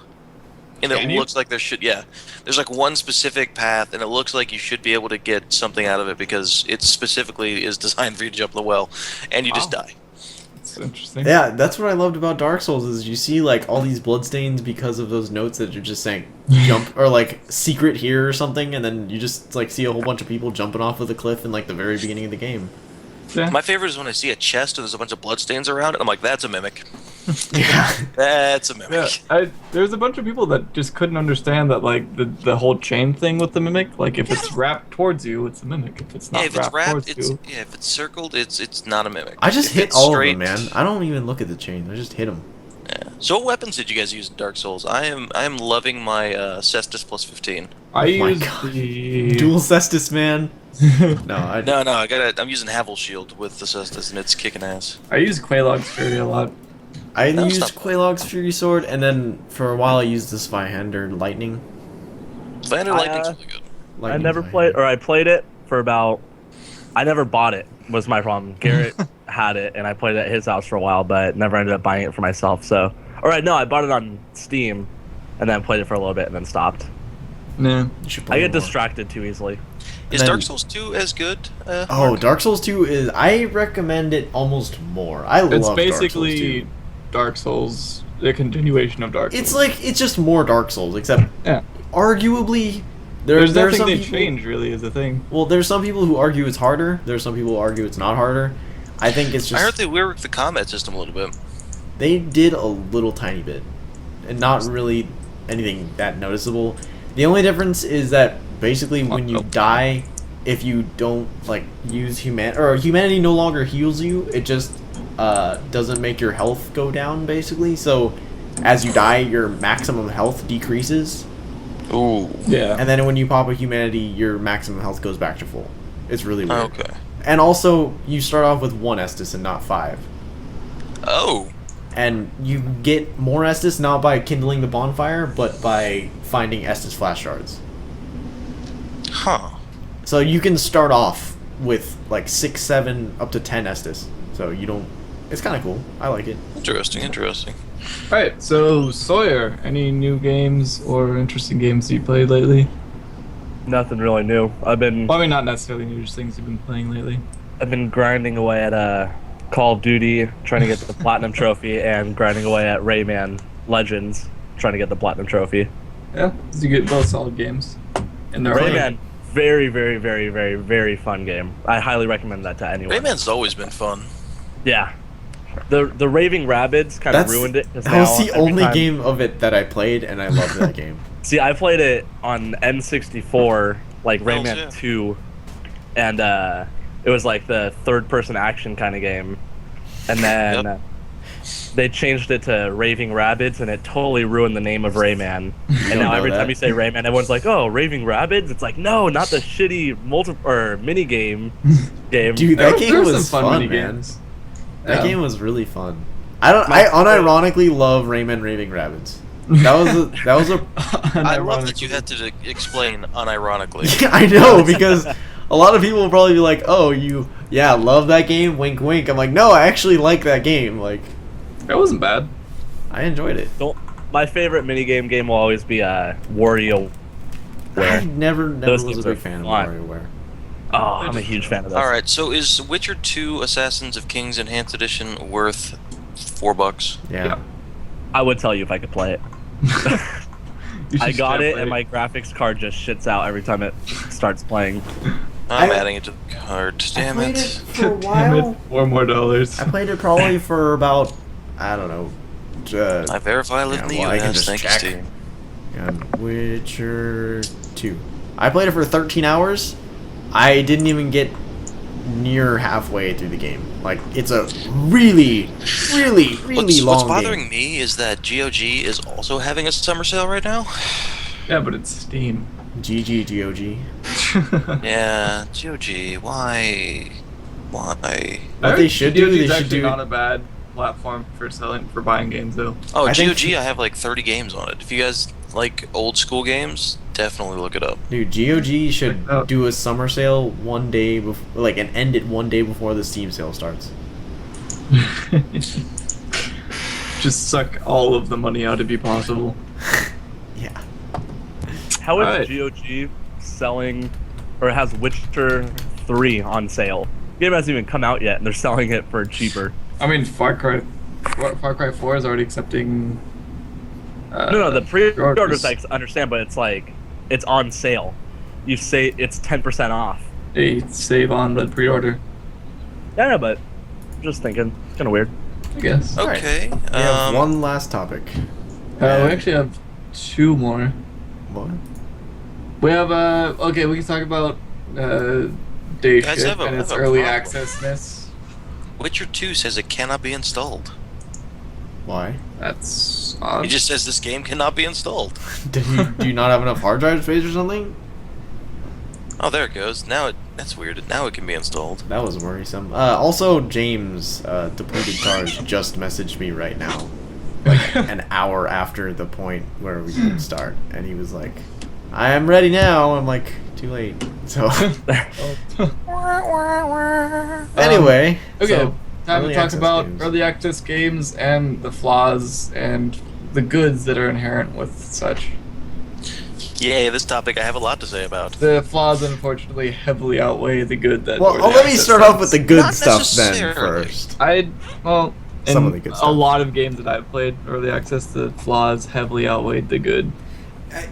and it Can you? looks like there's like one specific path, and it looks like you should be able to get something out of it because it specifically is designed for you to jump in the well, and you just Wow. die. That's interesting. yeah, that's what I loved about Dark Souls is you see like all these bloodstains because of those notes that you're just saying jump or like secret here or something, and then you just like see a whole bunch of people jumping off of the cliff in like the very beginning of the game. Yeah. My favorite is when I see a chest and there's a bunch of bloodstains around it. I'm like, that's a mimic. Yeah. That's a mimic. Yeah, there's a bunch of people that just couldn't understand that, like the whole chain thing with the mimic. Like, if it's wrapped towards you, it's a mimic. If it's not Yeah, if it's wrapped, towards it's you, if it's circled, it's not a mimic. I just If hit it's all straight, of them, man. I don't even look at the chains. I just hit them. Yeah. So what weapons did you guys use in Dark Souls? I am loving my Cestus plus 15. I my use God. the Dual Cestus, man. No, I'm using Havel Shield with the Cestus, and it's kicking ass. I use Quaylog's Fury a lot. I That was used not- Quaylog's Fury Sword, and then for a while I used the Zweihander Lightning. Thunder Lightning's really good. I Lightning never Zweihander. played, or I played it for about. I never bought it. Was my problem. Garrett had it, and I played it at his house for a while, but never ended up buying it for myself. So, all right, no, I bought it on Steam, and then played it for a little bit, and then stopped. No. You should play I get more. distracted too easily. Is then- Dark Souls 2 as good? Oh, Mark? Dark Souls 2 is. I recommend it almost more. I It's love basically Dark Souls 2. Dark Souls, the continuation of Dark Souls. It's just more Dark Souls, except Yeah. arguably There's there are nothing some they people, change really is a thing. Well, there's some people who argue it's harder. There's some people who argue it's not harder. I think it's I heard just they reworked the combat system a little bit. they did a little tiny bit, and not really anything that noticeable. The only difference is that basically when you die, if you don't like use humanity no longer heals you, it just doesn't make your health go down basically. So as you die, your maximum health decreases, Ooh. Yeah. and then when you pop a humanity, your maximum health goes back to full. It's really weird. Okay. And also, you start off with 1 Estus and not 5. Oh. And you get more Estus not by kindling the bonfire, but by finding Estus flash shards. Huh. So you can start off with like 6, 7, up to 10 Estus. So you don't... It's kind of cool. I like it. Interesting. Interesting. All right. So Sawyer, any new games or interesting games you played lately? Nothing really new. I've been Well, I mean, not necessarily new, just things you've been playing lately. grinding away at Call of Duty, trying to get the platinum trophy, and grinding away at Rayman Legends, trying to get the platinum trophy. Yeah, you get both solid games. And they're Rayman, very, very, very, very, very fun game. I highly recommend that to anyone. Rayman's always been fun. Yeah. The Raving Rabbids kind of ruined it. 'cause That was now the every only time- game of it that I played, and I loved that game. See, I played it on N64, like Hells Rayman yeah. 2, and it was like the third-person action kind of game. And then Yep. they changed it to Raving Rabbids, and it totally ruined the name of Rayman. And don't now know every that. time you say Rayman, everyone's like, "Oh, Raving Rabbids!" It's like, no, not the shitty mini game. Dude, There that game were was some fun, mini man. games. That Yeah. game was really fun. I unironically love Rayman Raving Rabbids. That was a I love that you had to explain unironically. I know, because a lot of people will probably be like, "Oh, you love that game?" Wink, wink. I'm like, "No, I actually like that game. Like, That wasn't bad. I enjoyed it." My favorite minigame game will always be WarioWare. I never Those was a games big are fan of fun. WarioWare. Oh, I'm a huge fan of those. All right. So is Witcher 2: Assassins of Kings Enhanced Edition worth $4? Yeah. I would tell you if I could play it. You I should got play it, and my graphics card just shits out every time it starts playing. I'm I- adding it to the cart. Damn played it. for a Damn while. it, $4 more. I played it probably for about, I don't know. I verify I live in the well, I can US. just Thank you, check. Steve. And Witcher 2. I played it for 13 hours. I didn't even get near halfway through the game. Like, it's a really, really, really long What's bothering game. me is that GOG is also having a summer sale right now. Yeah, but it's Steam. GG, GOG. Yeah, GOG. Why? Why? What they should do, GOG is they should actually do... not a bad platform for buying games though. Oh, I think- GOG. I have like 30 games on it. If you guys like old school games, definitely look it up. Dude, GOG should Check it out. do a summer sale one day before, like, and end it one day before the Steam sale starts. Just suck all of the money out if be possible. Yeah. How is Alright. GOG selling, or has Witcher 3 on sale? The game hasn't even come out yet, and they're selling it for cheaper. I mean, Far Cry 4 is already accepting. No, the pre-orders pre-orders. I understand, but it's like, it's on sale. You say it's 10% off. They save on the pre-order, Yeah, no, but just thinking, it's kind of weird. I guess. Alright. Okay. We have one last topic. We actually have two more. What? We have okay, we can talk about Day Guys, Shift I and have its a early problem. accessness. Witcher 2 says it cannot be installed. Why? That's odd. It just says this game cannot be installed. Do you not have enough hard drive space or something? Oh, there it goes. That's weird. Now it can be installed. That was worrisome. Also, James, Depleted Charge, just messaged me right now. Like, an hour after the point where we could start. And he was like, I am ready now. I'm like, too late. So, anyway. Okay, so, time early to talk access about games. early access games and the flaws and the goods that are inherent with such. Yay, this topic I have a lot to say about. The flaws, unfortunately, heavily outweigh the good that. Well, early let me access start does. off with the good Not stuff then necessarily. first. Well, Some in of the good a stuff. lot of games that I've played early access, the flaws heavily outweighed the good.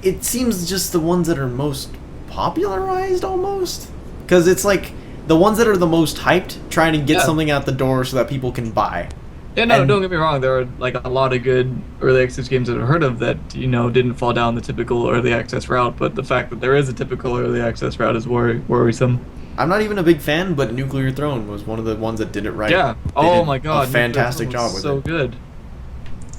It seems just the ones that are most popularized almost, because it's like the ones that are the most hyped trying to get Yeah. something out the door so that people can buy. Yeah, no, And- don't get me wrong. There are like a lot of good early access games that I've heard of that didn't fall down the typical early access route. But the fact that there is a typical early access route is worrisome. I'm not even a big fan, but Nuclear Throne was one of the ones that did it right. Yeah. They Oh did my god. a fantastic Nuclear Throne job was with so it. good.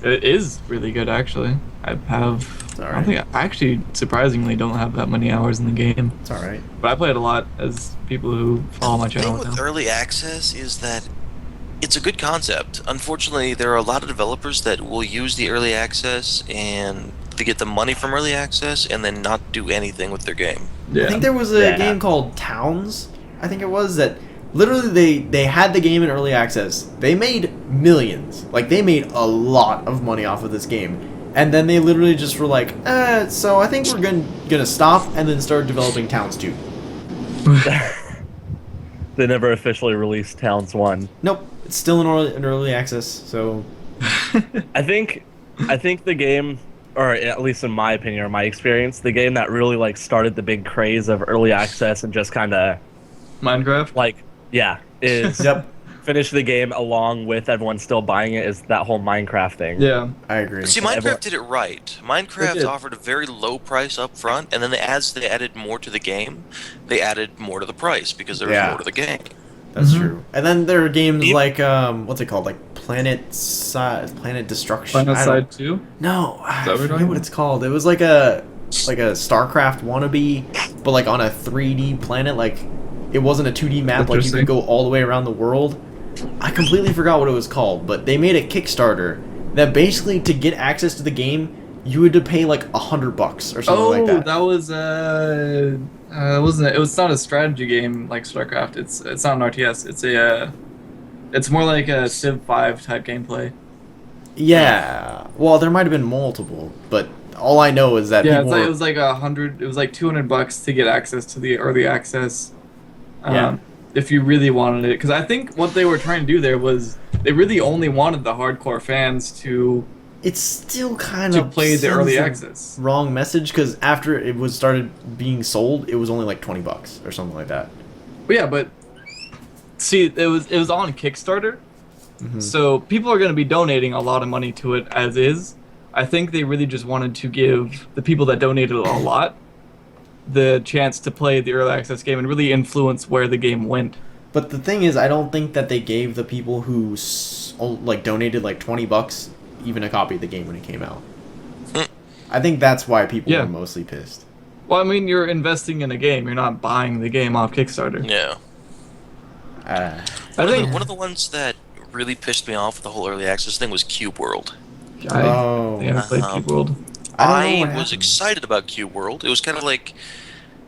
It is really good, actually. I have. It's I alright. don't think I actually surprisingly don't have that many hours in the game, It's all right. but I play it a lot as people who follow my The thing channel with know. early access is that it's a good concept. Unfortunately, there are a lot of developers that will use the early access and to get the money from early access and then not do anything with their game. Yeah. I think there was a Yeah. game called Towns. I think it was that. Literally, they had the game in early access. They made millions. Like, they made a lot of money off of this game. And then they literally just were like, so I think we're gonna stop and then start developing Towns 2. They never officially released Towns 1. Nope, it's still in early access, so... I think the game, or at least in my opinion or my experience, the game that really like started the big craze of early access and just kind of Minecraft. like is Yep, finish the game along with everyone still buying it is that whole Minecraft thing. Yeah. I agree. See, Everyone- Minecraft did it right. Minecraft did. offered a very low price up front, and then as they added more to the game, they added more to the price because there was Yeah. more to the game. That's Mhm. true. And then there are games Yep. like, what's it called? Like Planet Destruction? Planet I Side don't- 2. No, I that what you're forget talking what about? it's called. It was like a StarCraft wannabe, but like on a 3D planet. Like it wasn't a 2D map. Like you Interesting. could go all the way around the world. I completely forgot what it was called, but they made a Kickstarter that basically to get access to the game, you had to pay like $100 or something like that. That was wasn't it? It was not a strategy game like StarCraft. It's not an RTS. It's more like a Civ 5 type gameplay. Yeah. Well, there might have been multiple, but all I know is that Yeah, people it was like $100. It was like $200 to get access to the early access. Yeah. If you really wanted it, because I think what they were trying to do there was they really only wanted the hardcore fans to it's still kind to of play the early sends access. the wrong message because after it was started being sold, it was only like $20 or something like that. But yeah, but see, it was on Kickstarter, Mhm. so people are going to be donating a lot of money to it as is. I think they really just wanted to give the people that donated a lot the chance to play the early access game and really influence where the game went. But the thing is, I don't think that they gave the people who like donated like $20 even a copy of the game when it came out. I think that's why people Yeah. were mostly pissed. Well, I mean, you're investing in a game. You're not buying the game off Kickstarter. Yeah. I think One of the ones that really pissed me off with the whole early access thing was Cube World. Oh. I think I played Cube World. I don't know I what was happened. excited about Cube World. It was kind of like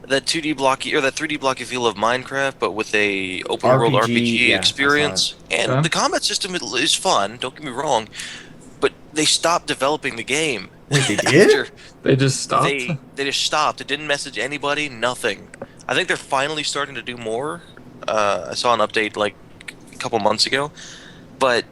that 2D blocky or that 3D blocky feel of Minecraft, but with a open world RPG, RPG yeah, I experience. And Okay. the combat system is fun. Don't get me wrong, but they stopped developing the game. Wait, they did? After They just stopped. they just stopped. It didn't message anybody. Nothing. I think they're finally starting to do more. I saw an update like a couple months ago, but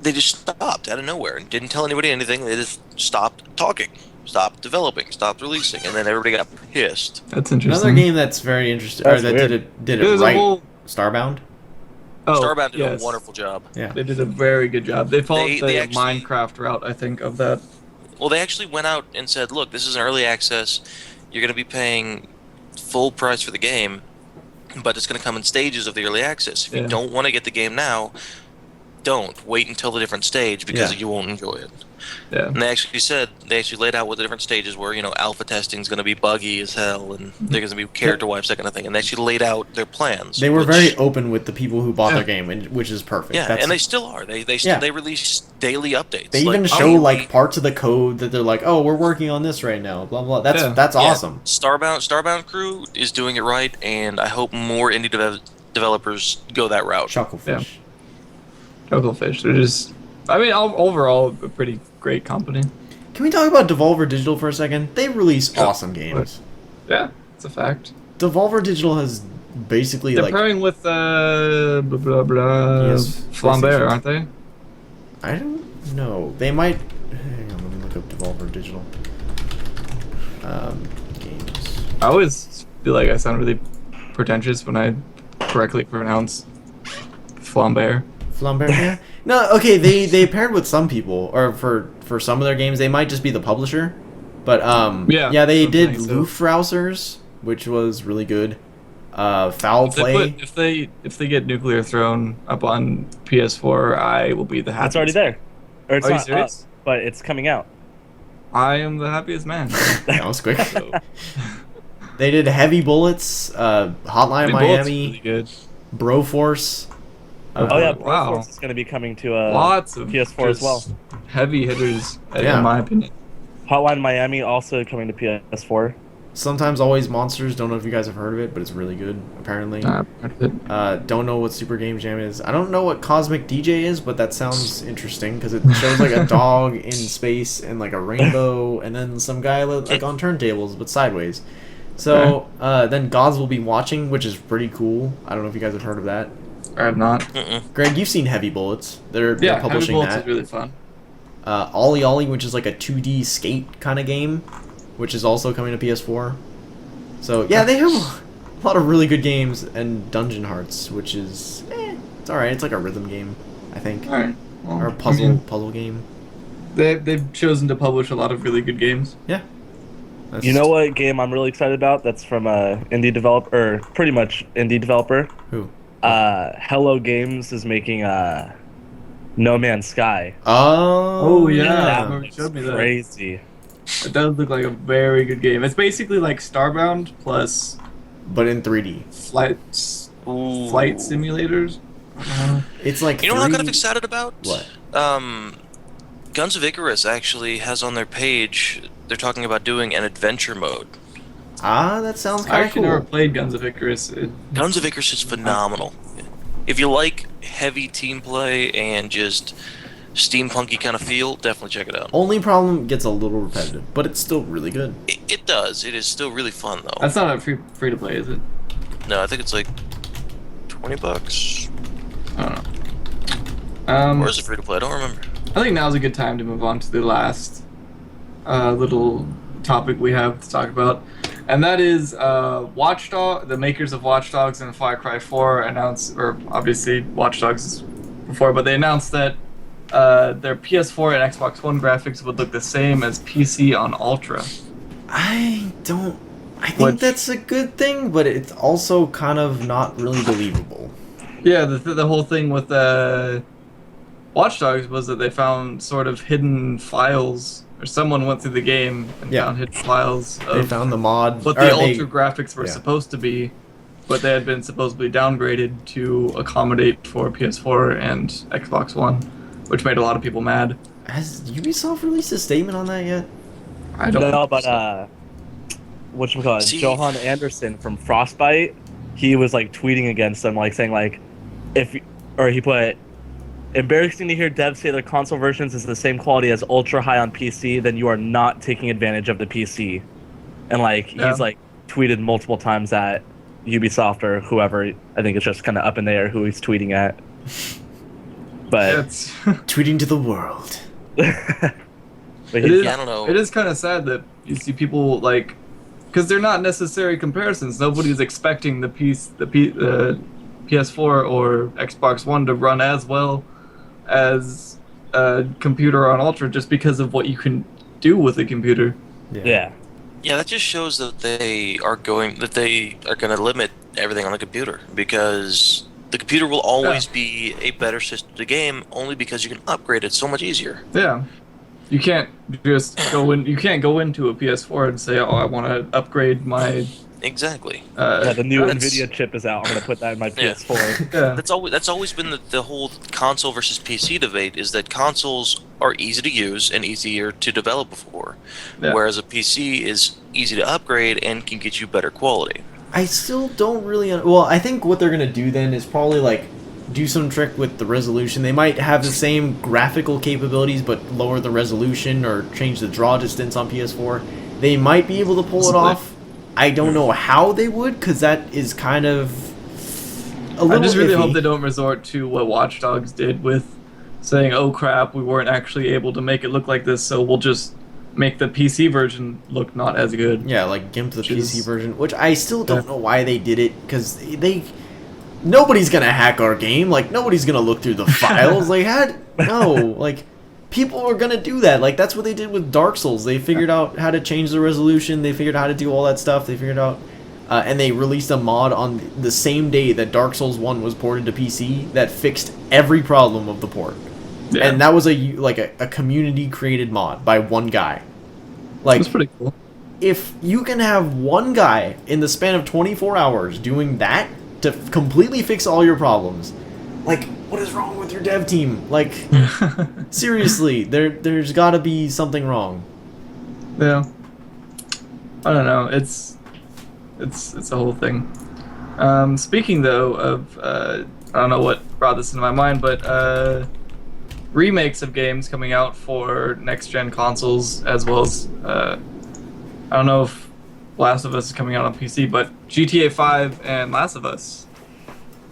they just stopped out of nowhere and didn't tell anybody anything. They just stopped talking, stopped developing, stopped releasing, and then everybody got pissed. That's interesting. Another game that's very interesting, That's or that weird. did it There's right. a whole. Starbound. Oh, Starbound did yes. a wonderful job. Yeah. They did a very good job. They followed They the actually- Minecraft route, I think, of that. Well, they actually went out and said, "Look, this is an early access. You're going to be paying full price for the game, but it's going to come in stages of the early access. If Yeah. you don't want to get the game now, don't wait until the different stage because Yeah. you won't enjoy it." Yeah. And they actually laid out what the different stages were. You know, alpha testing is going to be buggy as hell, and they're going to be character wipes, that kind of thing. And they actually laid out their plans. They were which- very open with the people who bought Yeah. their game, which is perfect. yeah, That's, and they still are. They Yeah. they release daily updates. they Like, even oh, show we- like parts of the code that they're like, oh, we're working on this right now. Blah blah. That's Yeah. that's Yeah, awesome. Starbound crew is doing it right, and I hope more indie developers go that route. Chucklefish. Jugglefish. They're just. I mean, overall, a pretty great company. Can we talk about Devolver Digital for a second? They release awesome games. Yeah, it's a fact. Devolver Digital has basically They're like pairing with blah blah blah Yes, Flambear, PlayStation. aren't they? I don't know. They might. Hang on, let me look up Devolver Digital. Games. I always feel like I sound really pretentious when I correctly pronounce Flambear. Flambear. Yeah. No. Okay. They paired with some people, or for some of their games, they might just be the publisher. But Yeah, they did something, so- Luftrausers, which was really good. Foul Play. If they get Nuclear Throne up on PS4, I will be the happiest. It's already there. Or it's Are you not up, serious? but it's coming out. I am the happiest man. That was quick. So, They did Heavy Bullets, Hotline Bullets Miami, really good. Broforce. Oh yeah, wow. Broforce is going to be coming to Lots of PS4 as well. just heavy hitters, Yeah. in my opinion. Hotline Miami also coming to PS4. Sometimes Always Monsters. Don't know if you guys have heard of it, but it's really good. Apparently. Part of it. Don't know what Super Game Jam is. I don't know what Cosmic DJ is, but that sounds interesting because it shows like a dog in space and like a rainbow, and then some guy like on turntables but sideways. So then Gods Will Be Watching, which is pretty cool. I don't know if you guys have heard of that. I have not. Greg, you've seen Heavy Bullets. They're Yeah, Heavy publishing Bullets that. is really fun. Ollie Ollie, which is like a 2D skate kind of game, which is also coming to PS4. So yeah, they have a lot of really good games, and Dungeon Hearts, which is it's alright. It's like a rhythm game, I think, All right. Well, or a I puzzle mean, game. they've chosen to publish a lot of really good games. Yeah. That's, You know what game I'm really excited about? That's from a indie developer, or pretty much indie developer. Who? Hello Games is making No Man's Sky. Oh yeah. That remember you looks showed me that. crazy. It does look like a very good game. It's basically like Starbound plus but in 3D. flight simulators. It's like You know what I'm kind of 3D excited about? What? Guns of Icarus actually has on their page. They're talking about doing an adventure mode. That sounds I kind of actually cool. never played Guns of Icarus. Guns of Icarus is phenomenal. If you like heavy team play and just steampunky kind of feel, definitely check it out. Only problem gets a little repetitive, but it's still really good. It does. It is still really fun though. That's not a free to play, is it? No, I think it's like $20. I don't know. Or is it free to play? I don't remember. I think now's a good time to move on to the last little topic we have to talk about, and that is the makers of Watch Dogs and Far Cry 4 announced, or obviously Watch Dogs is before, but they announced that their PS4 and Xbox One graphics would look the same as PC on Ultra. I think Which- that's a good thing, but it's also kind of not really believable. Yeah, the whole thing with Watch Dogs was that they found sort of hidden files, or someone went through the game and Yeah. found hidden files They of found the mod. what or the they- Ultra graphics were yeah. supposed to be, but they had been supposedly downgraded to accommodate for PS4 and Xbox One, which made a lot of people mad. Has Ubisoft released a statement on that yet? I don't No, know, but whatchamacallit, See- Johan Anderson from Frostbite, he was like tweeting against them, like saying like, he put, embarrassing to hear devs say their console versions is the same quality as ultra high on PC, then you are not taking advantage of the PC. And like Yeah. he's like tweeted multiple times at Ubisoft or whoever. I think it's just kind of up in the air who he's tweeting at. But it's Tweeting to the world. but it he's, is, Yeah, I don't know. It is kind of sad that you see people like, because they're not necessary comparisons. Nobody's expecting the PS4 or Xbox One to run as well as a computer on Ultra, just because of what you can do with a computer. yeah. Yeah, that just shows that they are going to limit everything on the computer, because the computer will always be a better system to game only because you can upgrade it so much easier. Yeah. You can't just go in. You can't go into a PS4 and say, "Oh, I want to upgrade my." Exactly. Yeah, the new that's- Nvidia chip is out. I'm gonna put that in my Yeah. PS4. Yeah. That's always been the whole console versus PC debate, is that consoles are easy to use and easier to develop for, Yeah. whereas a PC is easy to upgrade and can get you better quality. I still don't really. Well, I think what they're gonna do then is probably like do some trick with the resolution. They might have the same graphical capabilities, but lower the resolution or change the draw distance on PS4. They might be able to pull it off. I don't know how they would, because that is kind of a little I just really iffy. hope they don't resort to what Watch Dogs did with saying, "Oh crap, we weren't actually able to make it look like this, so we'll just make the PC version look not as good." Yeah, like GIMP the Which PC is- version, which I still don't know why they did it, because nobody's gonna hack our game. Like, nobody's gonna look through the files. Like, people are gonna do that. Like, that's what they did with Dark Souls. They figured out how to change the resolution. They figured out how to do all that stuff. They figured out, and they released a mod on the same day that Dark Souls 1 was ported to PC that fixed every problem of the port. Yeah. And that was a community created mod by one guy. Like, That's pretty cool. if you can have one guy in the span of 24 hours doing that to completely fix all your problems, like, what is wrong with your dev team? Like, seriously, there's got to be something wrong. Yeah. I don't know. It's a whole thing. Speaking though of I don't know what brought this into my mind, but remakes of games coming out for next gen consoles, as well as I don't know if Last of Us is coming out on PC, but GTA 5 and Last of Us.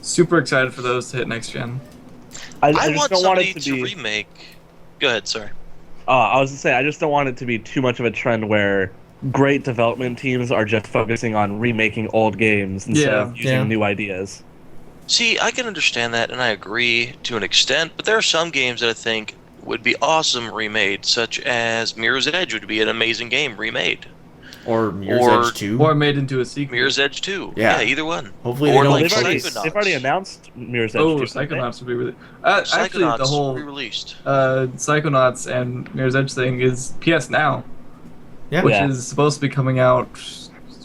Super excited for those to hit next gen. I I just want don't want somebody it to to be. remake. Go ahead, sorry. I was gonna say I just don't want it to be too much of a trend where great development teams are just focusing on remaking old games instead Yeah, of using yeah. new ideas. See, I can understand that, and I agree to an extent, but there are some games that I think would be awesome remade, such as Mirror's Edge would be an amazing game remade. Or Mirror's Or- Edge 2. Or made into a sequel. Mirror's Edge 2. Yeah. Either one. Hopefully or they don't like They've already Psychonauts. announced Mirror's Edge. Oh, 2, haven't they? Psychonauts would be really. Actually, the Psychonauts whole re-released. Psychonauts and Mirror's Edge thing is PS Now, Yeah. which Yeah. is supposed to be coming out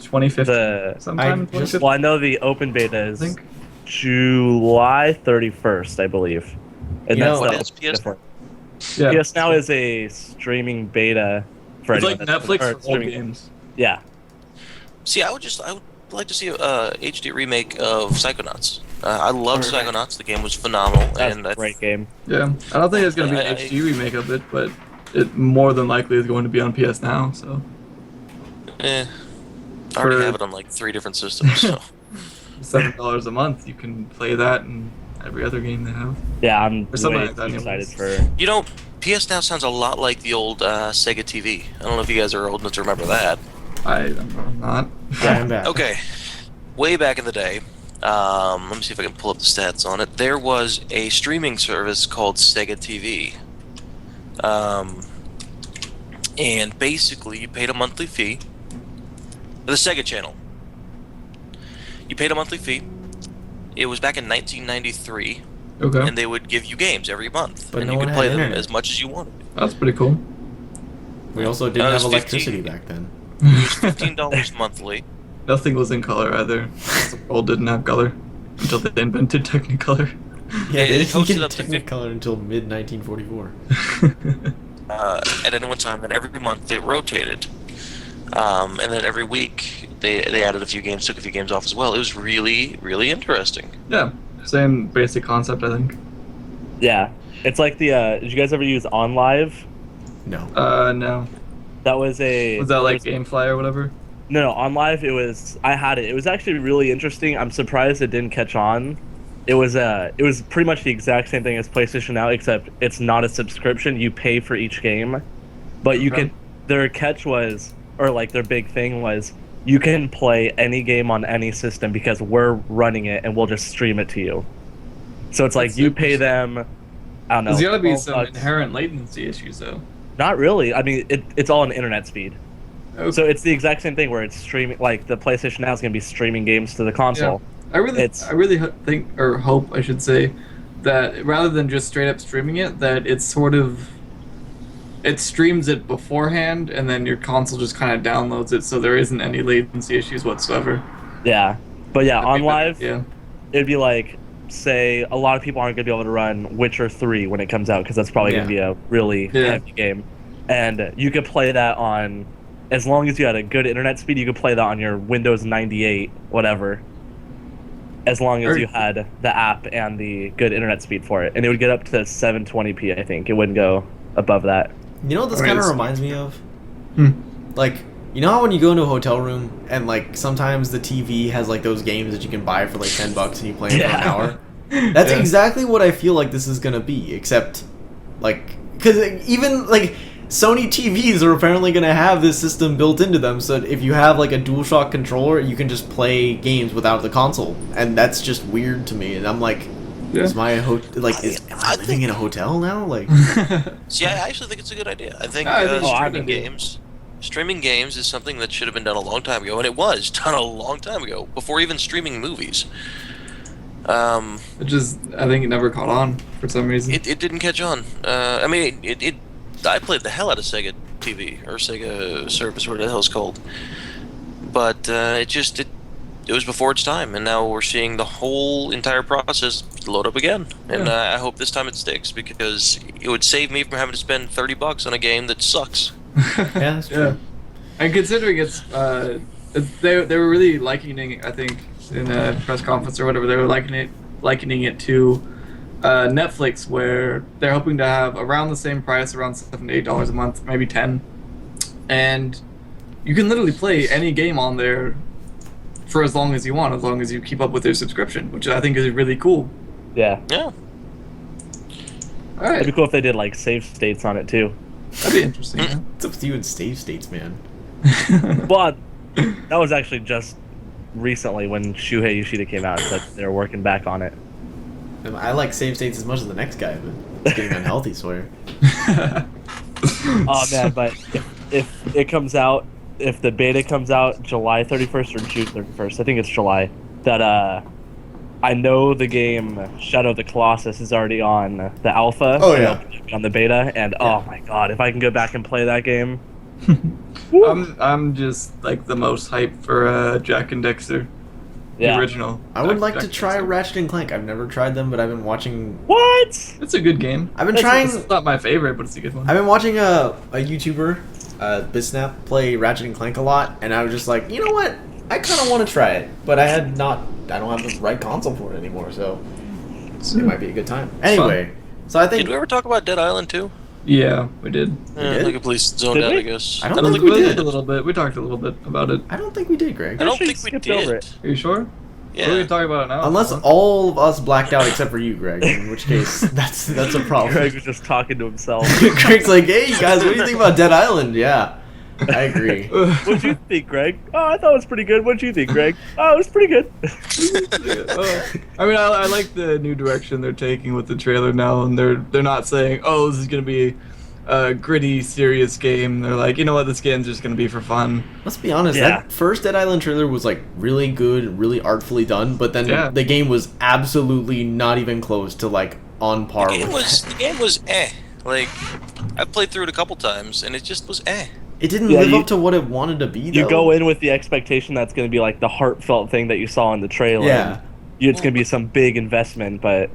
2015 sometime. I just- 2015, Well, I know the open beta I is think. July 31st, I believe. And You that's know- What the is PS? different. Yeah. PS Now is a streaming beta for It's anyone like that's- Netflix or for old streaming- games. Yeah. See, I would like to see a HD remake of Psychonauts. I loved Psychonauts. The game was phenomenal, That's and a great game. Yeah, I don't think there's gonna be an I- HD remake of it, but it more than likely is going to be on PS Now. So I already For- have it on like 3 different systems. So. $7 a month, you can play that and every other game they have. Yeah, I'm Or something way like that, too excited anyways. for. You know, PS Now sounds a lot like the old Sega TV. I don't know if you guys are old enough to remember that. I'm not. Yeah, I'm back. Okay, way back in the day, let me see if I can pull up the stats on it. There was a streaming service called Sega TV. And basically, you paid a monthly fee. The Sega Channel. You paid a monthly fee. It was back in 1993, Okay, and they would give you games every month, But and no you one could had play them internet. as much as you wanted. that's pretty cool. We also didn't That have was 15. electricity back then. It was $15 monthly. Nothing was in color either. The world didn't have color until they invented Technicolor. Yeah, It they didn't posted get up to Technicolor until mid 1944. At any one time, and every month they rotated. And then every week they added a few games, took a few games off as well. It was really, really interesting. Yeah, same basic concept, I think. Yeah, it's like the. Did you guys ever use OnLive? No. No. That was a. Was that like it was- GameFly or whatever? No, OnLive. It was. I had it. It was actually really interesting. I'm surprised it didn't catch on. It was pretty much the exact same thing as PlayStation Now, except it's not a subscription. You pay for each game, but you Okay. can. Their catch was, or like their big thing was, you can play any game on any system because we're running it and we'll just stream it to you. So it's like That's you pay interesting. them. I don't know. There's gotta be 12 some bucks. inherent latency issues though. Not really. I mean, it's all on internet speed. Okay. So it's the exact same thing where it's streaming. Like the PlayStation Now is going to be streaming games to the console. I really It's- think, or hope, I should say, that rather than just straight up streaming it, that it's sort of, it streams it beforehand, and then your console just kind of downloads it, so there isn't any latency issues whatsoever. Yeah, but yeah, That'd on be better, live, yeah. it'd be like, say, a lot of people aren't going to be able to run Witcher 3 when it comes out because that's probably going to be a really Yeah. heavy game, and you could play that on, as long as you had a good internet speed, you could play that on your Windows 98, whatever. as long as Or- you had the app and the good internet speed for it, and it would get up to 720p. I think it wouldn't go above that. You know what this I mean, kind of it's- reminds me of? Hmm. Like, you know how when you go into a hotel room and like sometimes the TV has like those games that you can buy for like $10 and you play them for an Yeah. hour? That's Yeah. exactly what I feel like this is gonna be, except like because even like Sony TVs are apparently gonna have this system built into them, so if you have like a DualShock controller, you can just play games without the console, and that's just weird to me. And I'm like, Yeah. is my am I living in a hotel now? Like, See, I actually think it's a good idea. I think I think it's a streaming good idea. streaming games is something that should have been done a long time ago, and it was done a long time ago, before even streaming movies. It just, I think it never caught on for some reason. It didn't catch on. I mean, I played the hell out of Sega TV or Sega Service, whatever the hell it's called. But it was before its time, and now we're seeing the whole entire process load up again. And I hope this time it sticks, because it would save me from having to spend $30 on a game that sucks. yeah, that's true. Yeah. And considering they were really likening it, I think, in a press conference or whatever, they were likening it to Netflix, where they're hoping to have around the same price, around $7 to $8 a month, maybe 10, and you can literally play any game on there for as long as you want, as long as you keep up with their subscription, which I think is really cool. Yeah, Yeah. All it'd right, be cool if they did like save states on it too. that'd be interesting. What's up with you and save states, man? Yeah? But that was actually just recently when Shuhei Yoshida came out and said they were working back on it. I like save states as much as the next guy, but it's getting unhealthy, swear. Oh man, but if it comes out, if the beta comes out July 31st or June 31st, I think it's July, that I know the game Shadow of the Colossus is already on the alpha. Oh, and yeah. it'll be on the beta, and oh my god, if I can go back and play that game. I'm just like the most hyped for Jack and Dexter, the Yeah. original. I would like Jack to and try Dexter. Ratchet and Clank. I've never tried them, but I've been watching. What? It's a good game. I've been It's trying. not my favorite, but it's a good one. I've been watching a YouTuber, Bisnap, play Ratchet and Clank a lot, and I was just like, you know what? I kind of want to try it, but I don't have the right console for it anymore, so it might be a good time. Anyway, so I think Did we ever talk about Dead Island 2? Yeah, we did. did? Like a police zoned Did out, we? I guess. I don't think we did did. a little bit. We talked a little bit about it. I don't think we did, Greg. I don't Pretty think sure we you skipped over did. it. Are you sure? Yeah. We're gonna talk about it now. Unless all of us blacked out except for you, Greg, in which case that's a problem. Greg was just talking to himself. Greg's like, hey, you guys, what do you think about Dead Island? Yeah, I agree. What'd you think, Greg? Oh, I thought it was pretty good. What'd you think, Greg? Oh, it was pretty good. I mean, I like the new direction they're taking with the trailer now, and they're not saying, "Oh, this is gonna be a gritty, serious game." They're like, you know what, this game's just gonna be for fun. Let's be honest, Yeah. that first Dead Island trailer was like really good, really artfully done, but then Yeah. the game was absolutely not even close to like on par The game with was that. the game was eh. Like, I played through it a couple times, and it just was eh. It didn't Yeah, live you- up to what it wanted to be. You though. go in with the expectation that's going to be like the heartfelt thing that you saw in the trailer. Yeah. It's going to be some big investment, but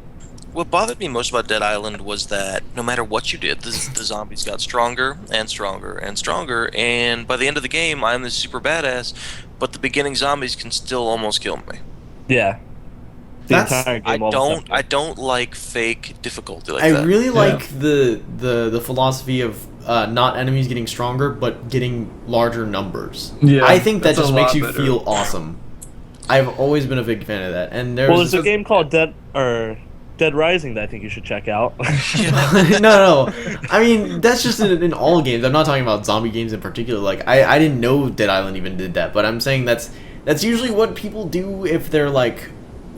What bothered me most about Dead Island was that no matter what you did, the zombies got stronger and stronger and stronger, and by the end of the game, I'm this super badass, but the beginning zombies can still almost kill me. yeah. The That's- entire game all of a sudden- I don't like fake difficulty like I that. really like the philosophy of not enemies getting stronger, but getting larger numbers. Yeah, I think that that's a just makes lot you better. feel awesome. I've always been a big fan of that, and there's Well, there's a game called Dead Rising that I think you should check out. no. I mean, that's just in all games. I'm not talking about zombie games in particular. Like, I didn't know Dead Island even did that, but I'm saying that's usually what people do if they're like,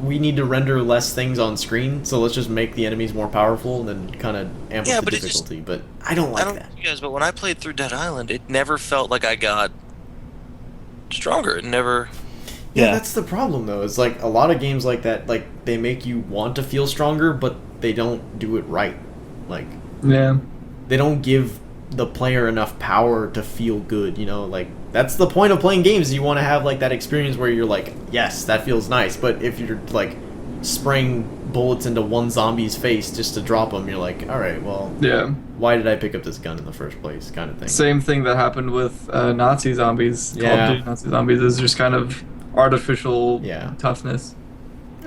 we need to render less things on screen, so let's just make the enemies more powerful and then kind of amp Yeah, up the but it just- difficulty. But I don't like I don't know that. you guys, but when I played through Dead Island, it never felt like I got stronger. It never. Yeah, Yeah. that's the problem though. It's like a lot of games like that, like they make you want to feel stronger, but they don't do it right. Like Yeah. they don't give the player enough power to feel good, you know? Like that's the point of playing games. You want to have like that experience where you're like, yes, that feels nice. But if you're like spraying bullets into one zombie's face just to drop them, you're like, all right, well, Yeah. why did I pick up this gun in the first place, kind of thing. Same thing that happened with Nazi zombies. Call Yeah. of Duty Nazi zombies is just kind of artificial Yeah. toughness.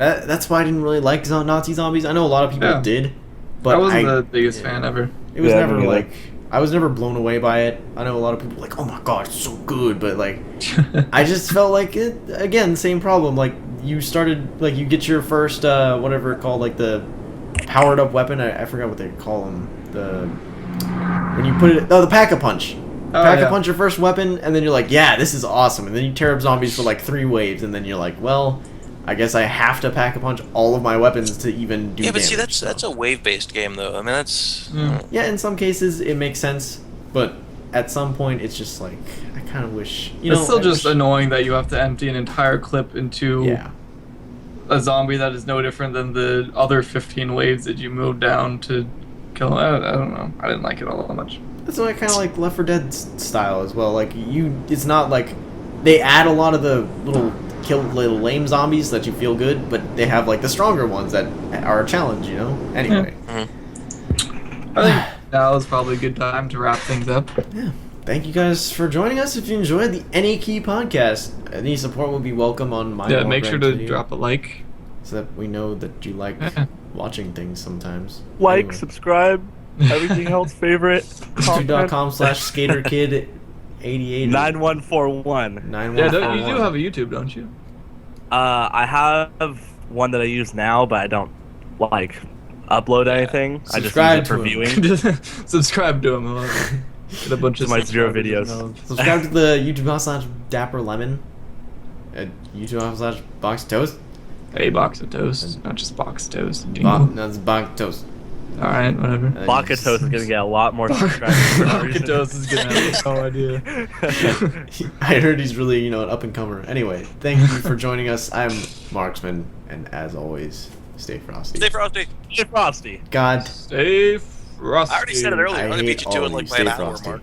That's why I didn't really like Nazi zombies. I know a lot of people did, but I wasn't the biggest fan ever. It was Yeah, never me neither. like I was never blown away by it. I know a lot of people are like, oh my god, it's so good, but like I just felt like it again, same problem. Like you started like you get your first whatever it called, like the powered up weapon. I forgot what they call them. When you put it the pack-a-punch. Pack-a-punch your first weapon, and then you're like, yeah, this is awesome. And then you tear up zombies for like 3 waves, and then you're like, well, I guess I have to pack-a-punch all of my weapons to even do Yeah, but damage. see, that's a wave-based game, though. I mean, that's... Yeah, in some cases it makes sense, but at some point it's just like, I kind of wish... It's still I just wish- annoying that you have to empty an entire clip into Yeah. a zombie that is no different than the other 15 waves that you move down to kill. I don't know. I didn't like it all that much. That's why I kind of like Left 4 Dead style as well. Like, it's not like... They add a lot of the little lame zombies that you feel good, but they have like the stronger ones that are a challenge, you know? Anyway. I think now is probably a good time to wrap things up. Yeah. Thank you guys for joining us. If you enjoyed the Any Key podcast, any support will be welcome on my Yeah, make sure to video, drop a like. so that we know that you like Yeah. watching things sometimes. Like, Anyway. subscribe, everything else favorite. YouTube.com/skaterkid88. 9141. Yeah, you do have a YouTube, don't you? I have one that I use now, but I don't like upload anything. I just use Subscribe it for to him. viewing. Subscribe to him. Get a bunch of My 0 subscribers videos. involved. Subscribe to the YouTube.com/DapperLemon. At YouTube.com/Box Toast. A box of toast, not just box toast. No, it's Box Toast. All right, whatever. And then Baka you just- Toast is gonna get a lot more subscribers. for no reason. Toast is gonna have no idea. I heard he's really, an up-and-comer. Anyway, thank you for joining us. I'm Marksman, and as always, stay frosty. Stay frosty. Hey, Frosty. God, Stay frosty. I already said it earlier. I I'm gonna beat hate you to all it of like you. by an Stay hour frosty. mark.